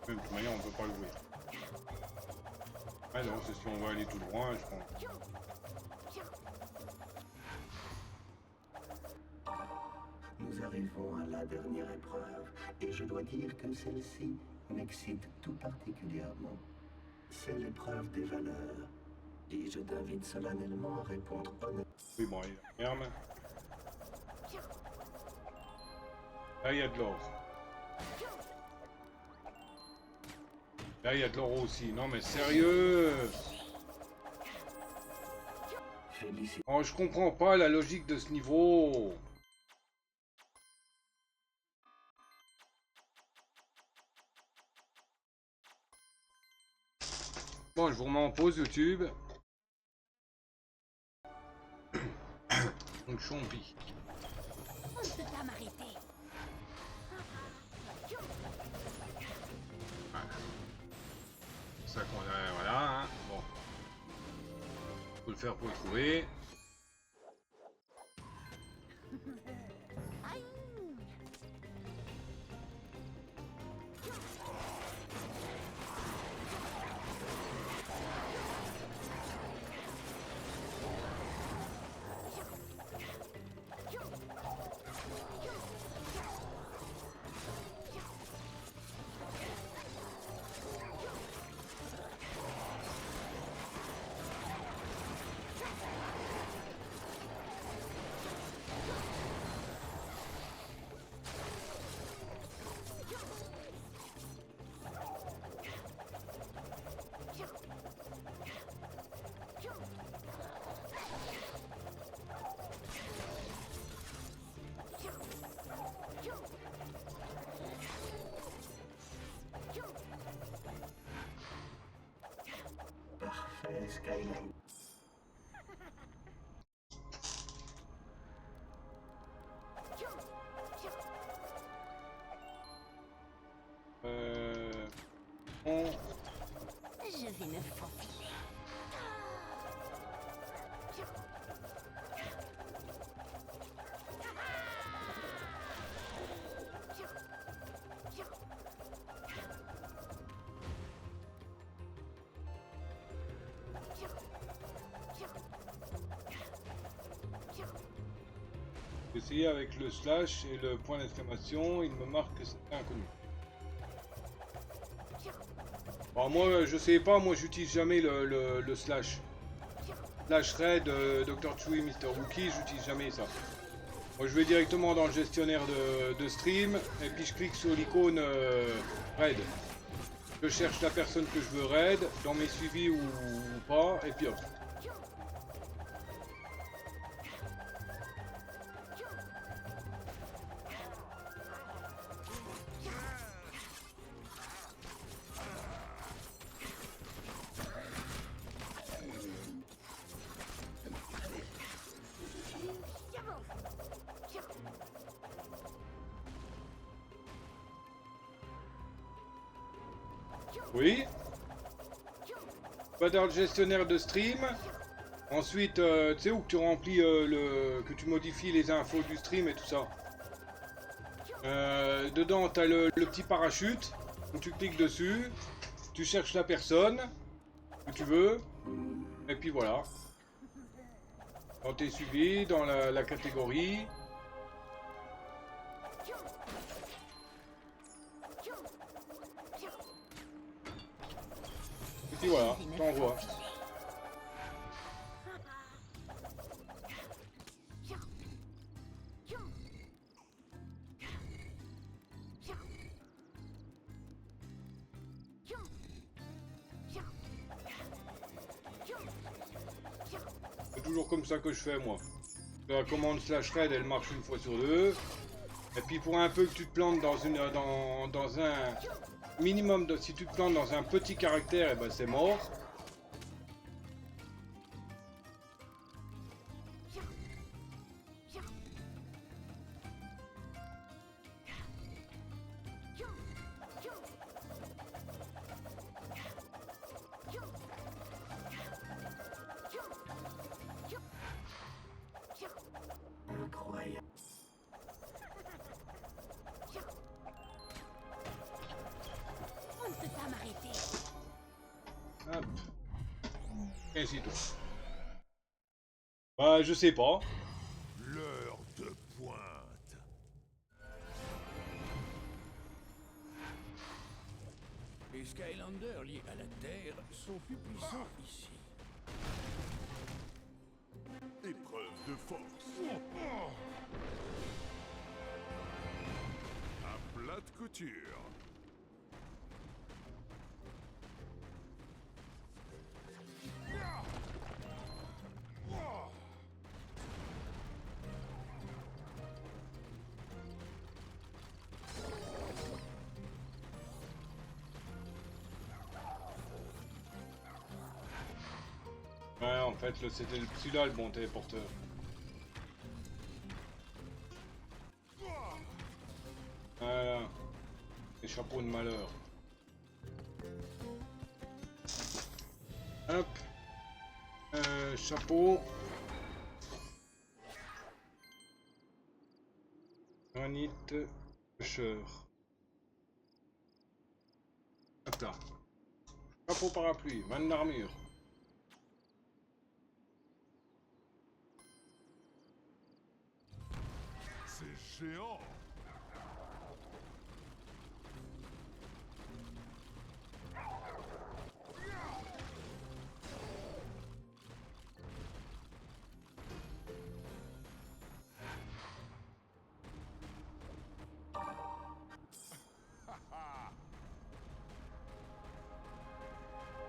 Même de toute manière, on peut pas l'ouvrir. Ah non, c'est si on va aller tout droit, je pense. Nous arrivons à la dernière épreuve, et je dois dire que celle-ci m'excite tout particulièrement. C'est l'épreuve des valeurs, et je t'invite solennellement à répondre honnêtement. Oui, bon, allez, ferme. Là, il y a de l'or. Là, il y a de l'or aussi. Non, mais sérieux? Félicitations. Oh, je comprends pas la logique de ce niveau. Bon, je vous remets en pause YouTube. Donc, champi. On ne peut pas m'arrêter. C'est ça qu'on a, voilà. Hein. Bon. Faut le faire pour le trouver. Aïe. Parfait, Skyline. On... Je vais me faufiler. J'ai essayé avec le slash et le point d'exclamation, il me marque que c'était inconnu. Alors moi, je sais pas, moi j'utilise jamais le slash. Slash raid, Dr. Chewie, Mr. Wookie, j'utilise jamais ça. Moi je vais directement dans le gestionnaire de stream, et puis je clique sur l'icône raid. Je cherche la personne que je veux raid, dans mes suivis ou pas, et puis hop. Oui. Tu vas dans le gestionnaire de stream. Ensuite, tu sais où que tu remplis que tu modifies les infos du stream et tout ça. Dedans, tu as le petit parachute. Donc tu cliques dessus. Tu cherches la personne que tu veux. Et puis voilà. Quand tu es suivi dans la catégorie. Et puis voilà, t'envoies. C'est toujours comme ça que je fais moi. La commande /red elle marche une fois sur deux. Et puis pour un peu que tu te plantes dans un minimum de... Si tu te plantes dans un petit caractère, et ben c'est mort. Incroyable. On ne peut pas m'arrêter. Hop. Ainsi toi. Bah je sais pas. L'heure de pointe. Les Skylanders liés à la Terre sont plus puissants ici. Épreuve de force. À plat de couture. Ouais, en fait, c'était celui-là le bon téléporteur. Voilà. Les chapeaux de malheur. Hop. Chapeau. Granite. Pêcheur. Hop là. Chapeau parapluie. Vanne d'armure. C'est géant.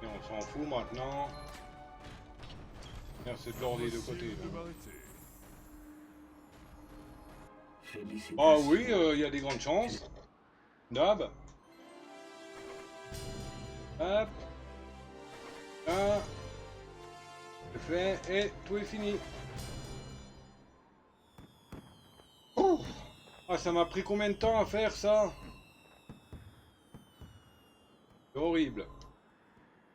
Et on s'en fout maintenant. Merde, c'est de l'ordre des deux côtés. De Là. m'arrêter. Félicitations. Ah oui, il y a des grandes chances. Dab. Hop. Là. C'est fait et tout est fini. Oh. Ah, ça m'a pris combien de temps à faire ça? C'est horrible.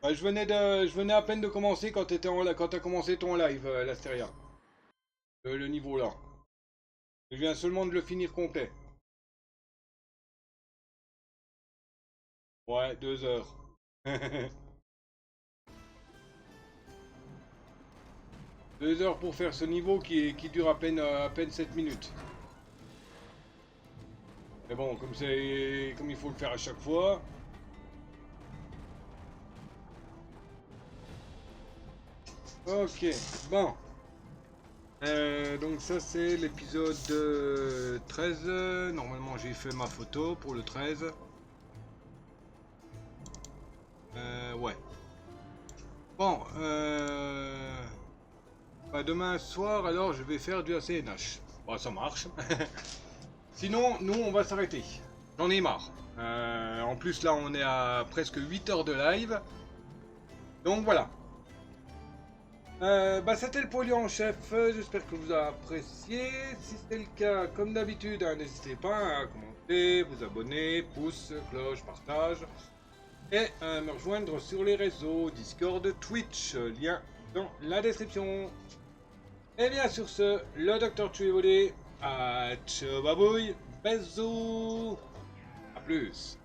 Bah, je venais à peine de commencer quand t'as commencé ton live, l'Astéria. Le niveau là. Je viens seulement de le finir complet. Ouais, 2 heures. 2 heures pour faire ce niveau qui dure à peine 7 minutes. Mais bon, comme il faut le faire à chaque fois. Ok, bon. Donc ça c'est l'épisode 13. Normalement j'ai fait ma photo pour le 13. Ouais. Bon, bah, demain soir alors je vais faire du ACNH. Bon, ça marche. Sinon, nous on va s'arrêter. J'en ai marre. En plus là on est à presque 8 heures de live. Donc voilà. Bah c'était le Polio en chef, j'espère que vous avez apprécié. Si c'est le cas, comme d'habitude, hein, n'hésitez pas à commenter, vous abonner, pouce, cloche, partage. Et me rejoindre sur les réseaux, Discord, Twitch, lien dans la description. Et bien sur ce, le Dr. Tuévolé, à ciao babouille, bisous, à plus.